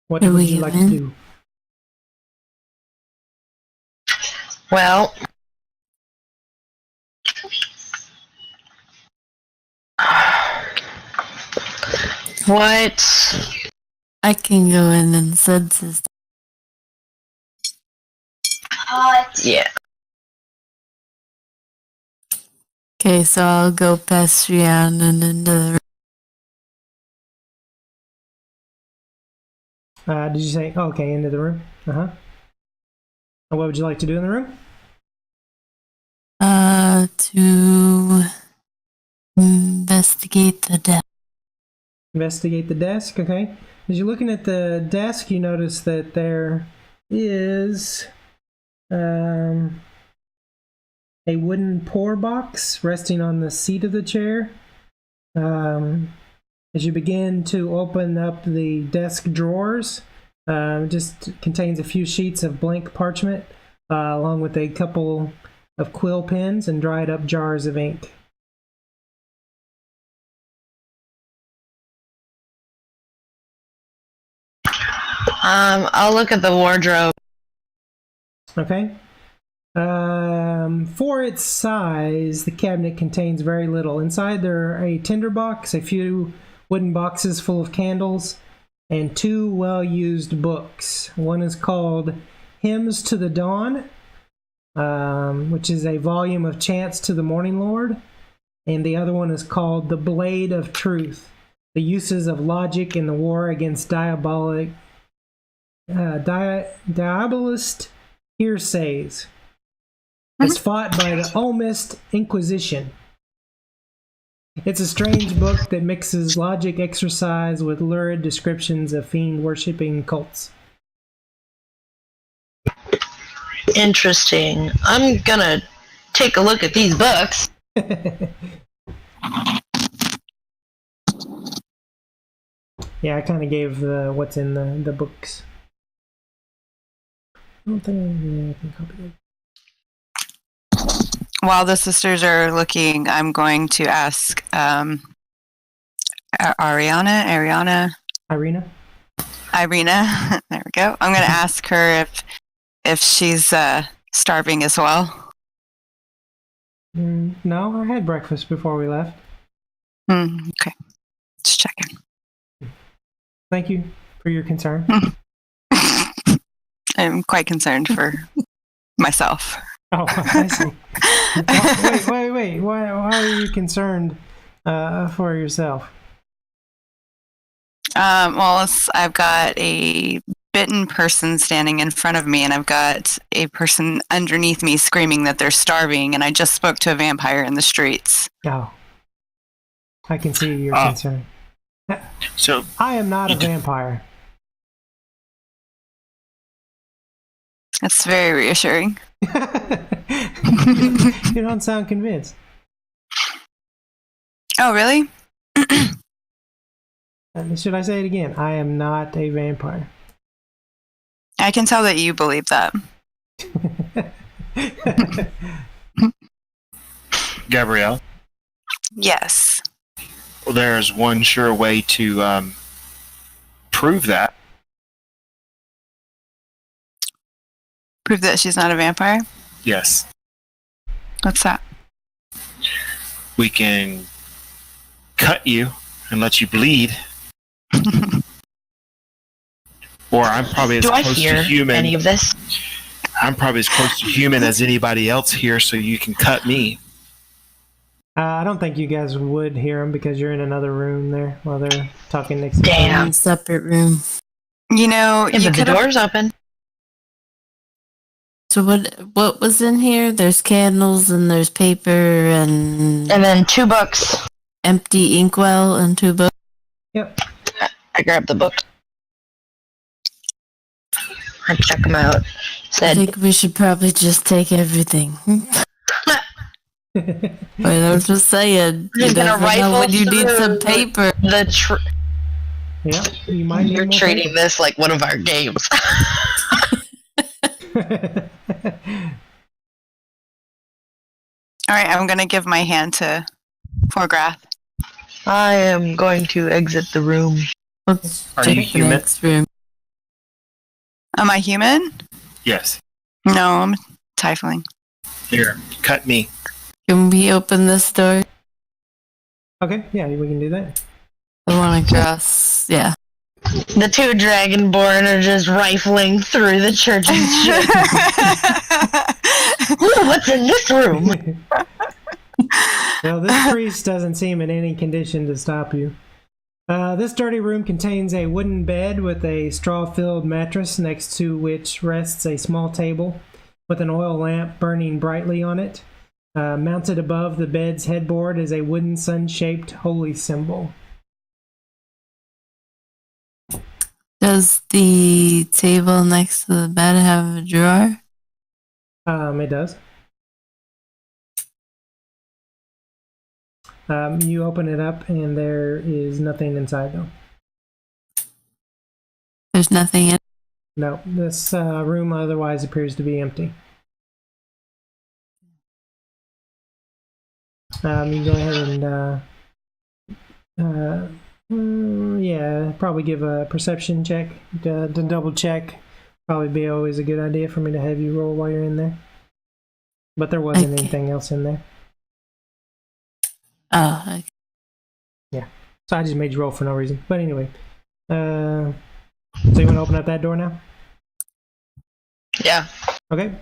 What would you like to do? Well, what? I can go in and census. Yeah. Okay, so I'll go past Rian and into the Did you say, okay, into the room? Uh-huh. And what would you like to do in the room? To investigate the death. Investigate the desk, okay. As you're looking at the desk, you notice that there is a wooden pour box resting on the seat of the chair. As you begin to open up the desk drawers, it just contains a few sheets of blank parchment, along with a couple of quill pens and dried up jars of ink. I'll look at the wardrobe. Okay. For its size, the cabinet contains very little. Inside there are a tinderbox, a few wooden boxes full of candles, and 2 well-used books. One is called Hymns to the Dawn, which is a volume of chants to the Morning Lord, and the other one is called The Blade of Truth, the uses of logic in the war against diabolist hearsays. It's fought by the Olmist Inquisition. It's a strange book that mixes logic exercise with lurid descriptions of fiend-worshipping cults. Interesting. I'm gonna take a look at these books. Yeah, I kind of gave what's in the books. I don't think I can copy that. While the sisters are looking, I'm going to ask Irina. Irina? There we go. I'm going to ask her if she's starving as well. No, I had breakfast before we left. Okay. Just checking. Thank you for your concern. I'm quite concerned for myself. Oh, I see. Wait. Why are you concerned for yourself? Well, I've got a bitten person standing in front of me, and I've got a person underneath me screaming that they're starving, and I just spoke to a vampire in the streets. Oh. I can see your concern. So I am not a vampire. That's very reassuring. You don't sound convinced. Oh, really? Should I say it again? I am not a vampire. I can tell that you believe that. Gabrielle, Yes. well, there's one sure way to prove that. Prove that she's not a vampire? Yes, What's that? we can cut you and let you bleed. Or I'm probably as Do I close hear to human. any of this? I'm probably as close to human as anybody else here, so you can cut me. I don't think you guys would hear them because you're in another room there while they're talking next to Damn. In separate room. You know, Yeah, you but the could have. door's open. So what was in here? There's candles and there's paper and And then 2 books. empty inkwell and 2 books. Yep. I grabbed the book. I check them out. I Said, think we should probably just take everything. Wait, I'm just saying. You Just gonna never know rifle when you need some through paper. Yep. You might need You're more treating paper. this like one of our games. All right, I'm going to give my hand to Forgrath. I am going to exit the room. Let's Are check you the human? next room. Am I human? Yes. No, I'm tiefling. Here, cut me. Can we open this door? Okay, yeah, we can do that. The one across. Yeah. The 2 Dragonborn are just rifling through the church and shit. Ooh, what's in this room? Well, this priest doesn't seem in any condition to stop you. This dirty room contains a wooden bed with a straw-filled mattress next to which rests a small table with an oil lamp burning brightly on it. Mounted above the bed's headboard is a wooden sun-shaped holy symbol. Does the table next to the bed have a drawer? It does. You open it up, and there is nothing inside, though. There's nothing in. No, this room otherwise appears to be empty. You can go ahead and yeah, probably give a perception check to double check. Probably be always a good idea for me to have you roll while you're in there. But there wasn't Okay. anything else in there. Oh, okay. So I just made you roll for no reason. But anyway, so you want to open up that door now? Yeah. Okay.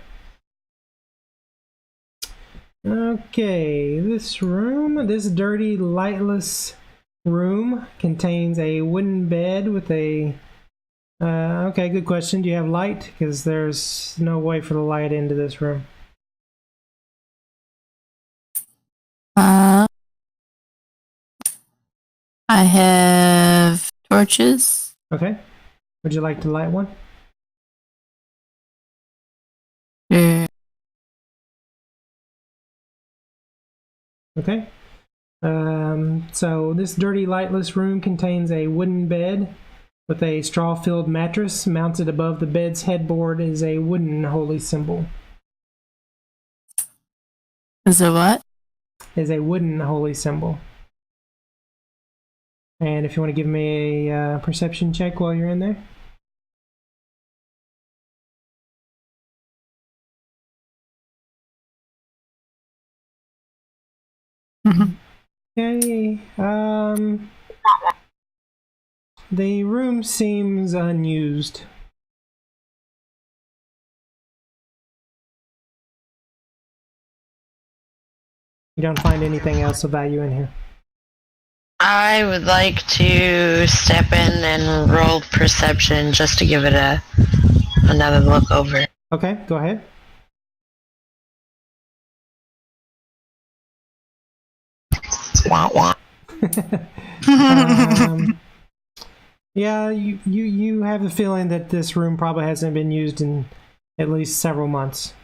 Okay, this room, this dirty, lightless room contains a wooden bed with a... okay, good question. Do you have light? Because there's no way for the light into this room. I have torches. Okay. Would you like to light one? Sure. Okay. So this dirty, lightless room contains a wooden bed with a straw-filled mattress. Mounted above the bed's headboard is a wooden holy symbol. Is it what? Is a wooden holy symbol. And if you want to give me a perception check while you're in there. Okay. The room seems unused. You don't find anything else of value in here. I would like to step in and roll perception just to give it another look over. Okay, go ahead. Wah, wah. Yeah, you have the feeling that this room probably hasn't been used in at least several months.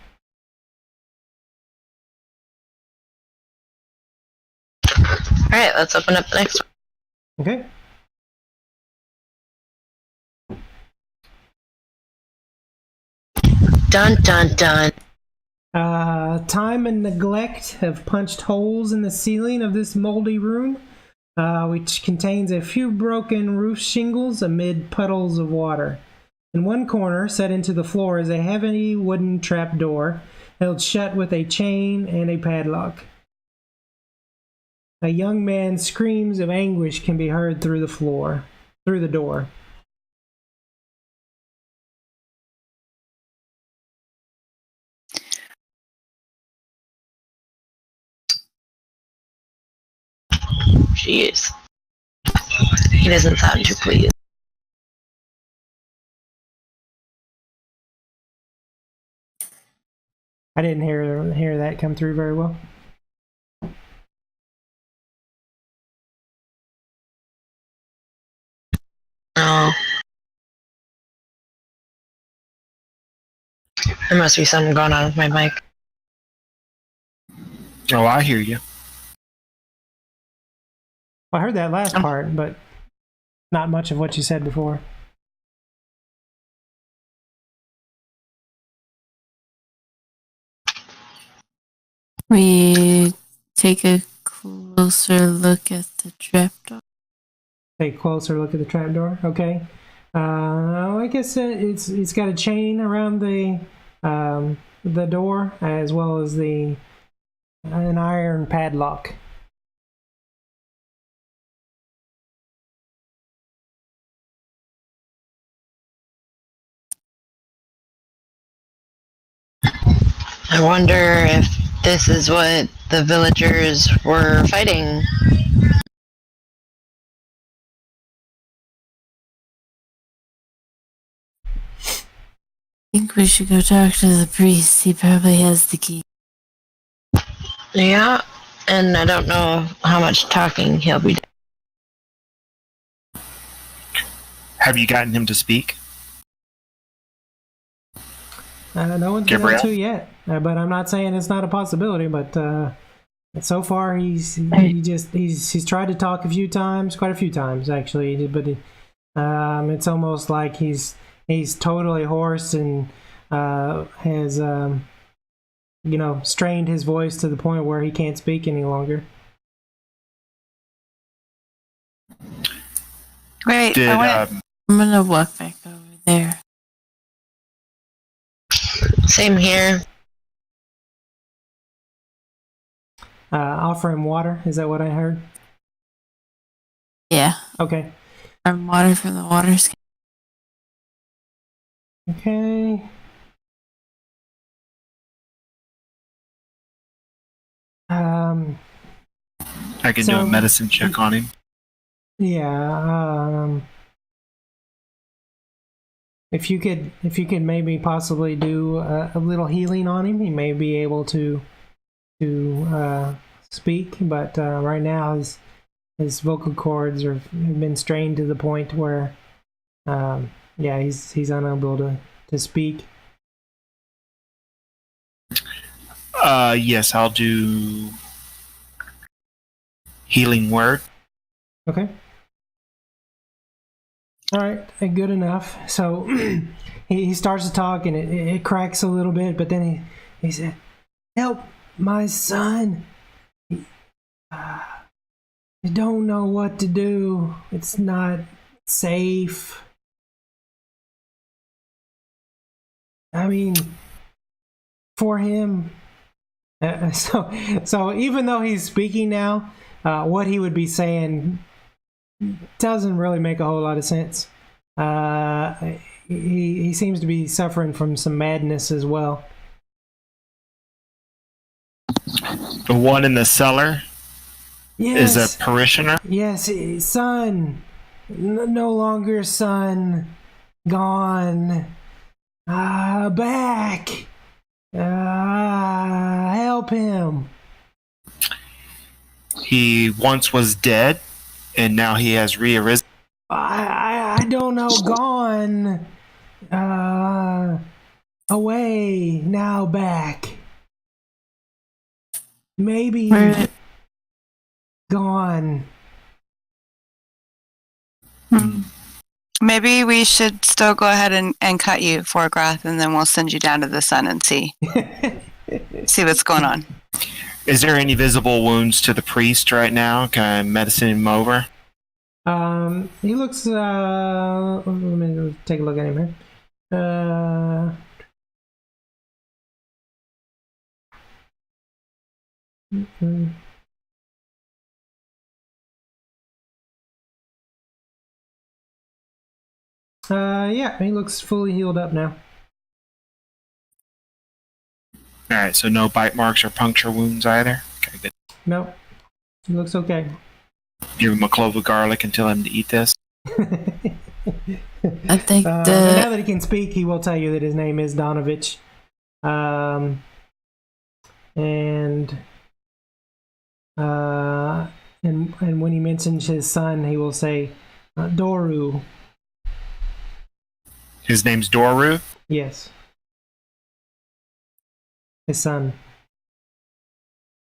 Alright, let's open up the next one. Okay. Dun dun dun. Time and neglect have punched holes in the ceiling of this moldy room, which contains a few broken roof shingles amid puddles of water. In one corner, set into the floor, is a heavy wooden trapdoor held shut with a chain and a padlock. A young man's screams of anguish can be heard through the door. Jeez. He doesn't sound too pleased. I didn't hear that come through very well. Oh. There must be something going on with my mic. Oh, I hear you. I heard that last part, but not much of what you said before. We take a closer look at the trapdoor. Take a closer look at the trapdoor. Okay. Like I said, it's got a chain around the door as well as an iron padlock. I wonder if this is what the villagers were fighting. I think we should go talk to the priest. He probably has the key. Yeah, and I don't know how much talking he'll be doing. Have you gotten him to speak? No one's been able Gabrielle? to yet, but I'm not saying it's not a possibility. But so far, he's tried to talk a few times, quite a few times actually. But it's almost like he's totally hoarse and has strained his voice to the point where he can't speak any longer. Wait, Did I I'm gonna walk back over there. Same here. Offer him water. Is that what I heard? Yeah, Okay. from water from the water skin. Okay. I can do a medicine check on him. Yeah. If you could maybe possibly do a little healing on him, he may be able to speak. But right now, his vocal cords have been strained to the point where, he's unable to speak. Yes, I'll do healing word. Okay. All right, good enough. So he starts to talk, and it cracks a little bit, but then he said, "Help my son. I don't know what to do. It's not safe. I mean, for him." So even though he's speaking now, what he would be saying doesn't really make a whole lot of sense. He seems to be suffering from some madness as well. The one in the cellar Yes, is a parishioner. yes, son, no longer son, gone, back, help him. He once was dead, and now he has rearisen. I don't know, gone, away, now back. Maybe Where, gone. maybe we should still go ahead and cut you, Forgrath, and then we'll send you down to the sun and see what's going on. Is there any visible wounds to the priest right now? Can I medicine him over? He looks. Let me take a look at him here. Yeah, he looks fully healed up now. All right, so no bite marks or puncture wounds either. Okay, good. Nope, he looks okay. Give him a clove of garlic and tell him to eat this. I think now that he can speak, he will tell you that his name is Donovich. And when he mentions his son, he will say Doru. His name's Doru. Yes, his son.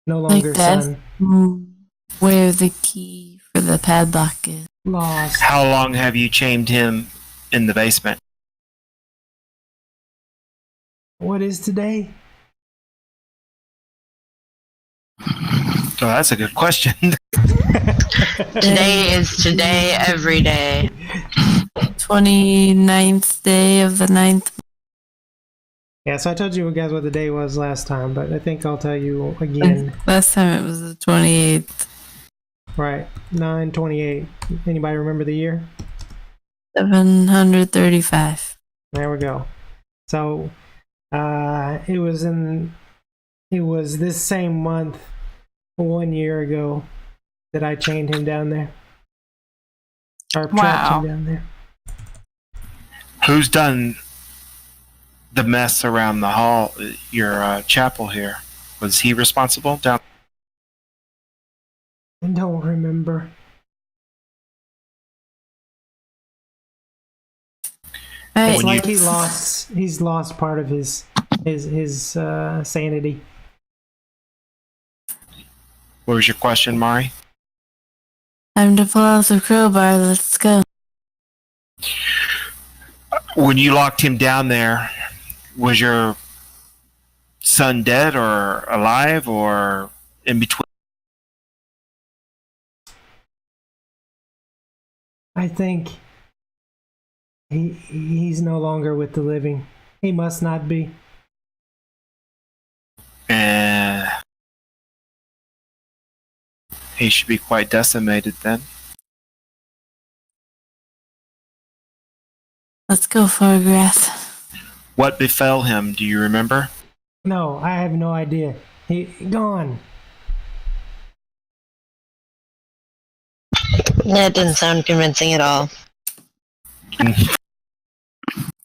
No longer that's son. where the key for the padlock is. Lost. How long have you chained him in the basement? What is today? Oh, that's a good question. Today is today, every day. 29th day of the 9th. Yeah, so I told you guys what the day was last time, but I think I'll tell you again. Last time it was the 28th. Right, 9/28. Anybody remember the year? 735. There we go. So, it was this same month 1 year ago that I chained him down there. Or trapped him down there. Who's done the mess around the hall, your chapel here? Was he responsible? Down I don't remember. Right, It's like let's- he's lost part of his sanity. What was your question, Mari? Time to pull out the crowbar. Let's go. When you locked him down there, was your son dead or alive or in between? I think he's no longer with the living. He must not be. He should be quite decimated then. Let's go, Forgrath. What befell him? Do you remember? No, I have no idea. He gone. That didn't sound convincing at all.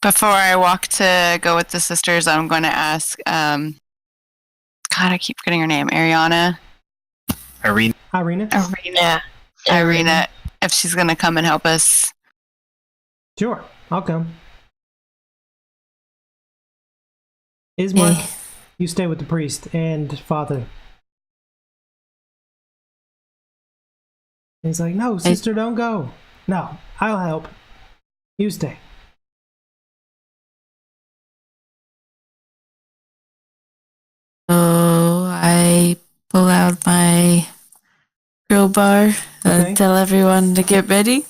Before I walk to go with the sisters, I'm going to ask, God, I keep forgetting her name. Irene. Irina? Yeah. Irina, if she's going to come and help us. Sure, I'll come. Ismark, Hey. you stay with the priest and father. He's like, no, sister, don't go. No, I'll help. You stay. So I pull out my crowbar and Okay. tell everyone to get ready.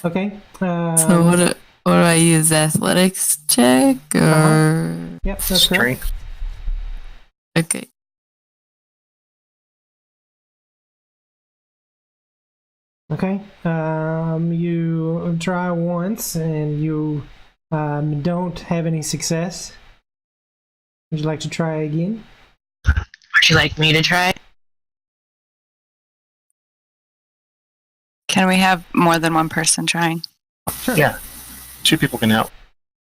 Okay. So what do I use? Athletics check or Yep, that's correct. Strength. okay? Okay. You try once and you don't have any success. Would you like to try again? Would you like me to try? Can we have more than one person trying? Sure. Yeah. 2 people can help.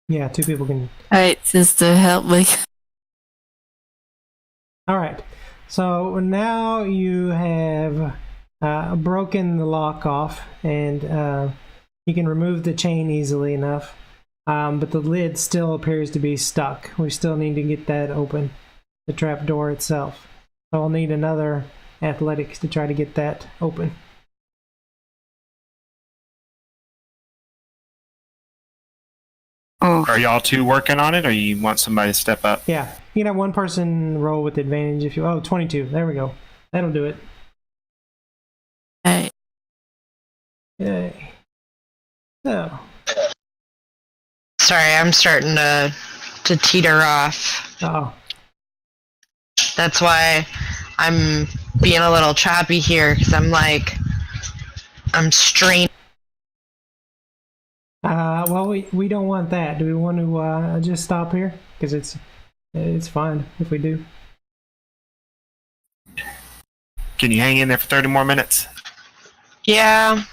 Yeah, 2 people can. All right, sister, help me. All right. So now you have broken the lock off, and you can remove the chain easily enough. But the lid still appears to be stuck. We still need to get that open, the trap door itself. So I'll need another athletics to try to get that open. Oh, Are y'all 2 working on it, or you want somebody to step up? Yeah, you can have one person roll with advantage if you. Oh, 22. There we go. That'll do it. All right, Yay. So, Sorry, I'm starting to teeter off. oh, That's why I'm being a little choppy here, because I'm strained. well, we don't want that. Do we want to just stop here? Because it's fine if we do. Can you hang in there for 30 more minutes? Yeah.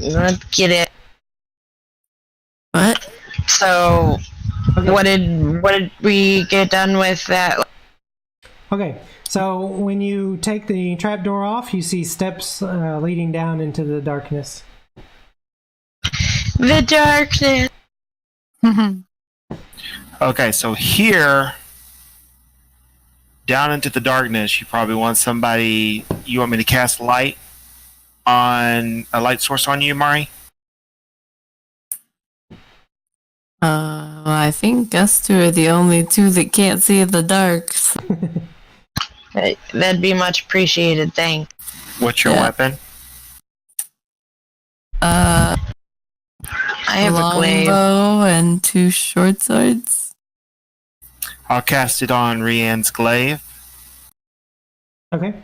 Let's get it. what? So, Okay. what did we get done with that? Okay, so when you take the trapdoor off, you see steps leading down into the darkness. The darkness. Okay, so here, down into the darkness, you probably want somebody. You want me to cast light on a light source on you, Mari? Well, I think us 2 are the only 2 that can't see in the dark. So That'd be much appreciated. Thanks. What's your Yeah. weapon? I have a glaive. longbow and 2 short swords. I'll cast it on Rianne's glaive. Okay,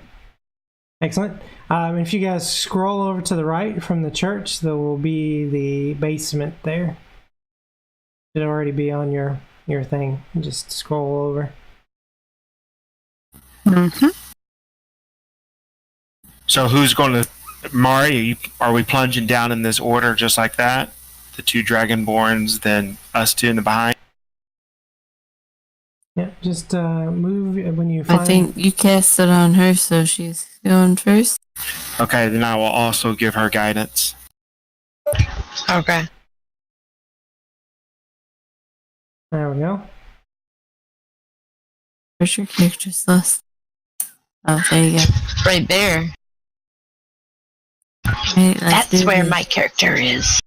excellent. If you guys scroll over to the right from the church, there will be the basement there. It'll already be on your thing. Just scroll over. Mm-hmm. So who's going to... Mari, are we plunging down in this order just like that? The 2 dragonborns, then us 2 in the behind? Just move when you find. I think you cast it on her, so she's going first. Okay, then I will also give her guidance. Okay. There we go. Where's your character's list? Oh, there you go. Right there. Right, That's where my character is.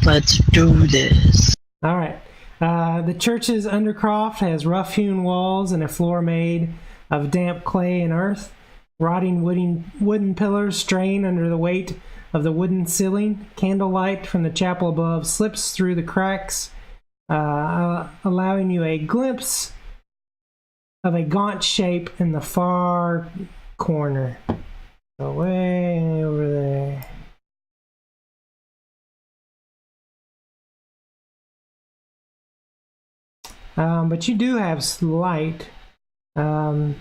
Let's do this. All right. The church's undercroft has rough-hewn walls and a floor made of damp clay and earth. Rotting wooden pillars strain under the weight of the wooden ceiling. Candlelight from the chapel above slips through the cracks, allowing you a glimpse of a gaunt shape in the far corner. So way over there. But you do have light. So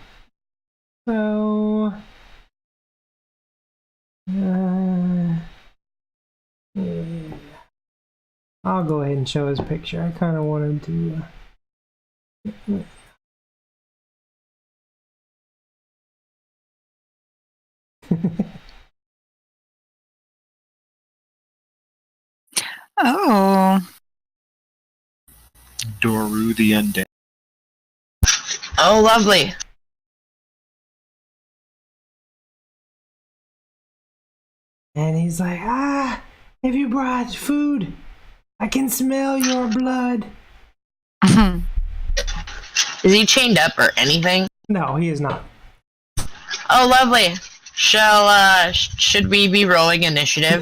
yeah. I'll go ahead and show his picture. I kind of wanted to. Oh. Doru the Undead. Oh, lovely. And he's like, have you brought food? I can smell your blood. Is he chained up or anything? No, he is not. Oh, lovely. Should we be rolling initiative?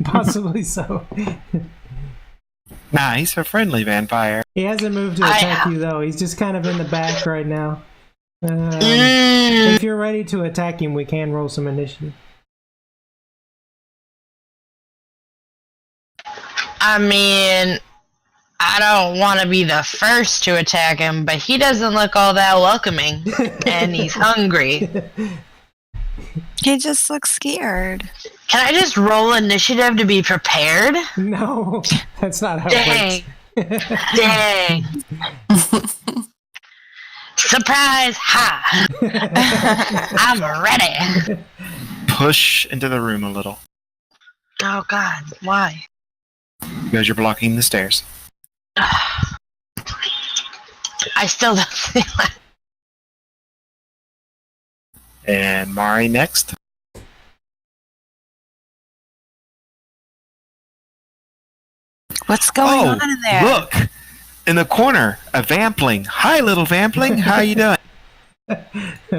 Possibly so. Nah, he's a friendly vampire. He hasn't moved to attack you, though. He's just kind of in the back right now. Mm. If you're ready to attack him, we can roll some initiative. I mean, I don't want to be the first to attack him, but he doesn't look all that welcoming. And he's hungry. He just looks scared. Can I just roll initiative to be prepared? No, that's not how Dang. it works. Dang. Surprise! Ha! I'm ready. Push into the room a little Oh, God. Why? because you're blocking the stairs. I still don't see that. And Mari next. What's going on in there? Look! In the corner, a vampling. Hi, little vampling. How you doing?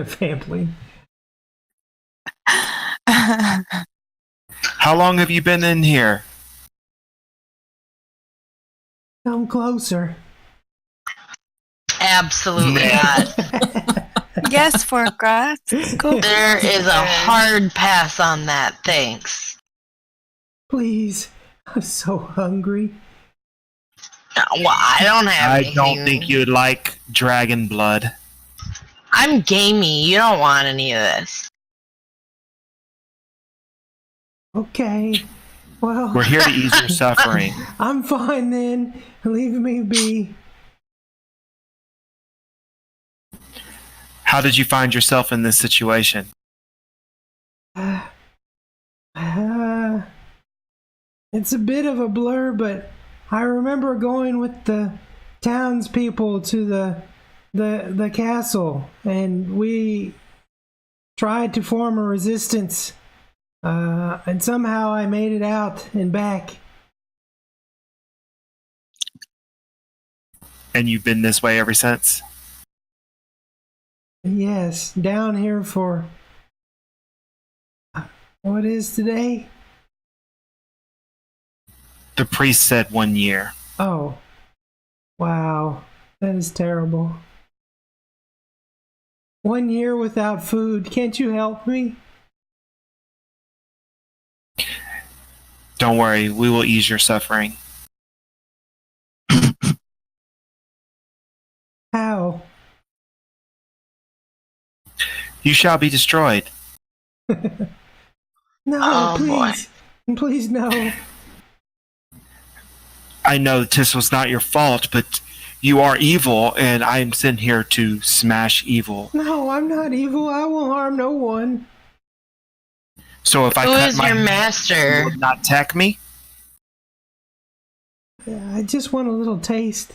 Family. How long have you been in here? Come closer. Absolutely not. Yes, for grass. Go. There is a hard pass on that, thanks. Please. I'm so hungry. Well, I don't have I anything. don't think you'd like dragon blood. I'm gamey. You don't want any of this. Okay. Well, We're here to ease your suffering. I'm fine then. Leave me be. How did you find yourself in this situation? It's a bit of a blur, but I remember going with the townspeople to the castle, and we tried to form a resistance, and somehow I made it out and back. And you've been this way ever since? Yes, down here for what is today? The priest said 1 year. Oh, wow, that is terrible. 1 year without food. Can't you help me? Don't worry, we will ease your suffering. How? You shall be destroyed. No, Oh, boy. please. Please, no. I know this was not your fault, but you are evil, and I am sent here to smash evil. No, I'm not evil. I will harm no one. So if I Who cut is my your hand, master? you will not attack me? I just want a little taste.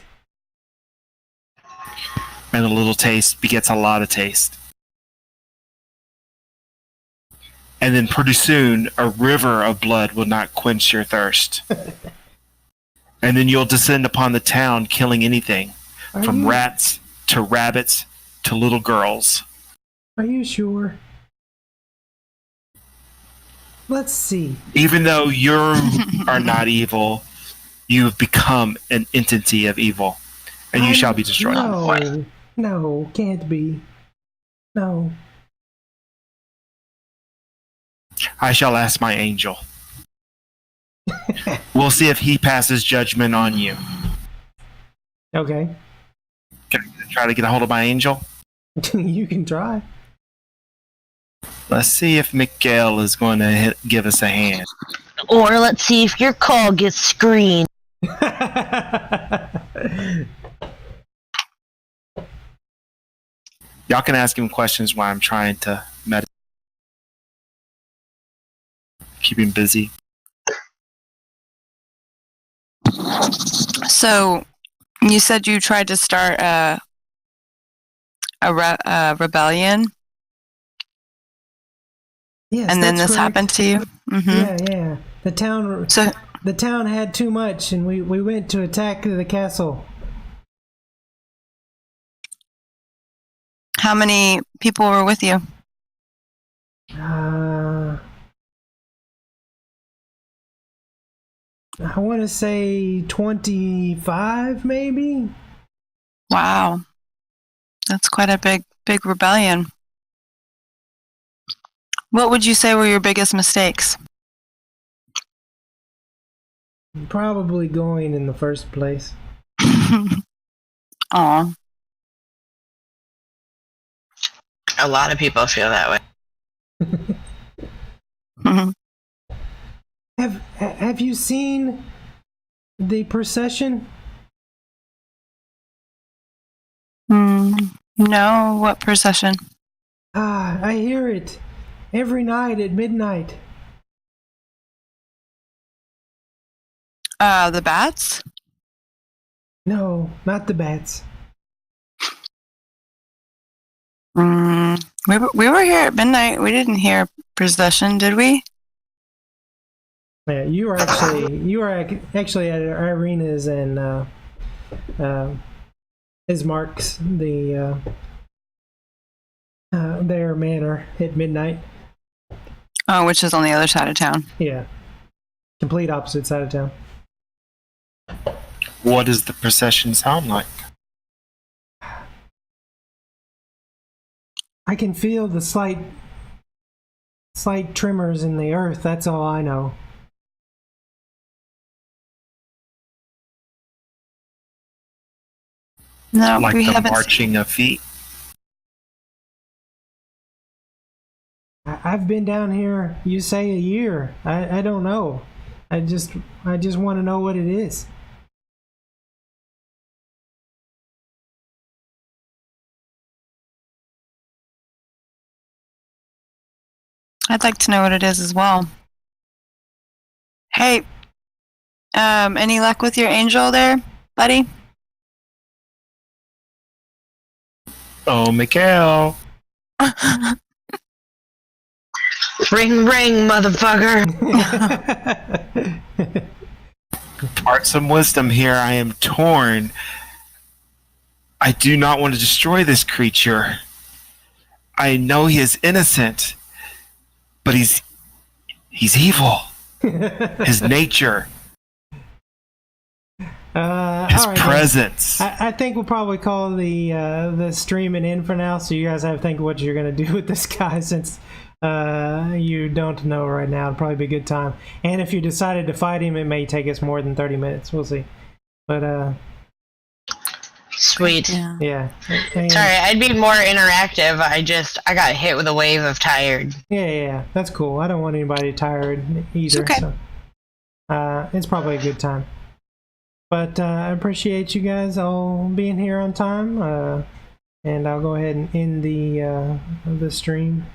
And a little taste begets a lot of taste. And then pretty soon, a river of blood will not quench your thirst. And then you'll descend upon the town, killing anything, from rats to rabbits to little girls. Are you sure? Let's see. Even though you are not evil, you have become an entity of evil, and you shall be destroyed. No, can't be. No. I shall ask my angel. We'll see if he passes judgment on you. Okay. Can I try to get a hold of my angel? You can try. Let's see if Miguel is going to give us a hand. Or let's see if your call gets screened. Y'all can ask him questions while I'm trying to meditate. Keep him busy. So, you said you tried to start a rebellion, Yes, and then that's this correct. happened to you. Mm-hmm. Yeah. So, The town had too much, and we went to attack the castle. how many people were with you? I want to say 25, maybe. Wow, that's quite a big rebellion. What would you say were your biggest mistakes? Probably going in the first place. Aw. A lot of people feel that way. Mhm. Have you seen the procession? No, what procession? I hear it every night at midnight. The bats? No, not the bats. We were here at midnight. We didn't hear procession, did we? Yeah, you were actually at Irina's and Ismark's their manor at midnight. Oh, which is on the other side of town. Yeah, complete opposite side of town. What does the procession sound like? I can feel the slight tremors in the earth. That's all I know. No, Like we the haven't. marching of feet? I've been down here, you say a year. I don't know. I just want to know what it is. I'd like to know what it is as well. Hey, any luck with your angel there, buddy? Oh, Miguel. Ring, ring, motherfucker. Impart some wisdom here. I am torn. I do not want to destroy this creature. I know he is innocent, but he's evil. His nature, his all right, presence. I think we'll probably call the streaming in for now, so you guys have to think of what you're gonna do with this guy since you don't know right now. It'll probably be a good time. And if you decided to fight him, it may take us more than 30 minutes. We'll see. But Sweet. Yeah. And, Sorry, I'd be more interactive. I got hit with a wave of tired. yeah, that's cool. I don't want anybody tired either. okay. So, it's probably a good time. But I appreciate you guys all being here on time. And I'll go ahead and end the stream.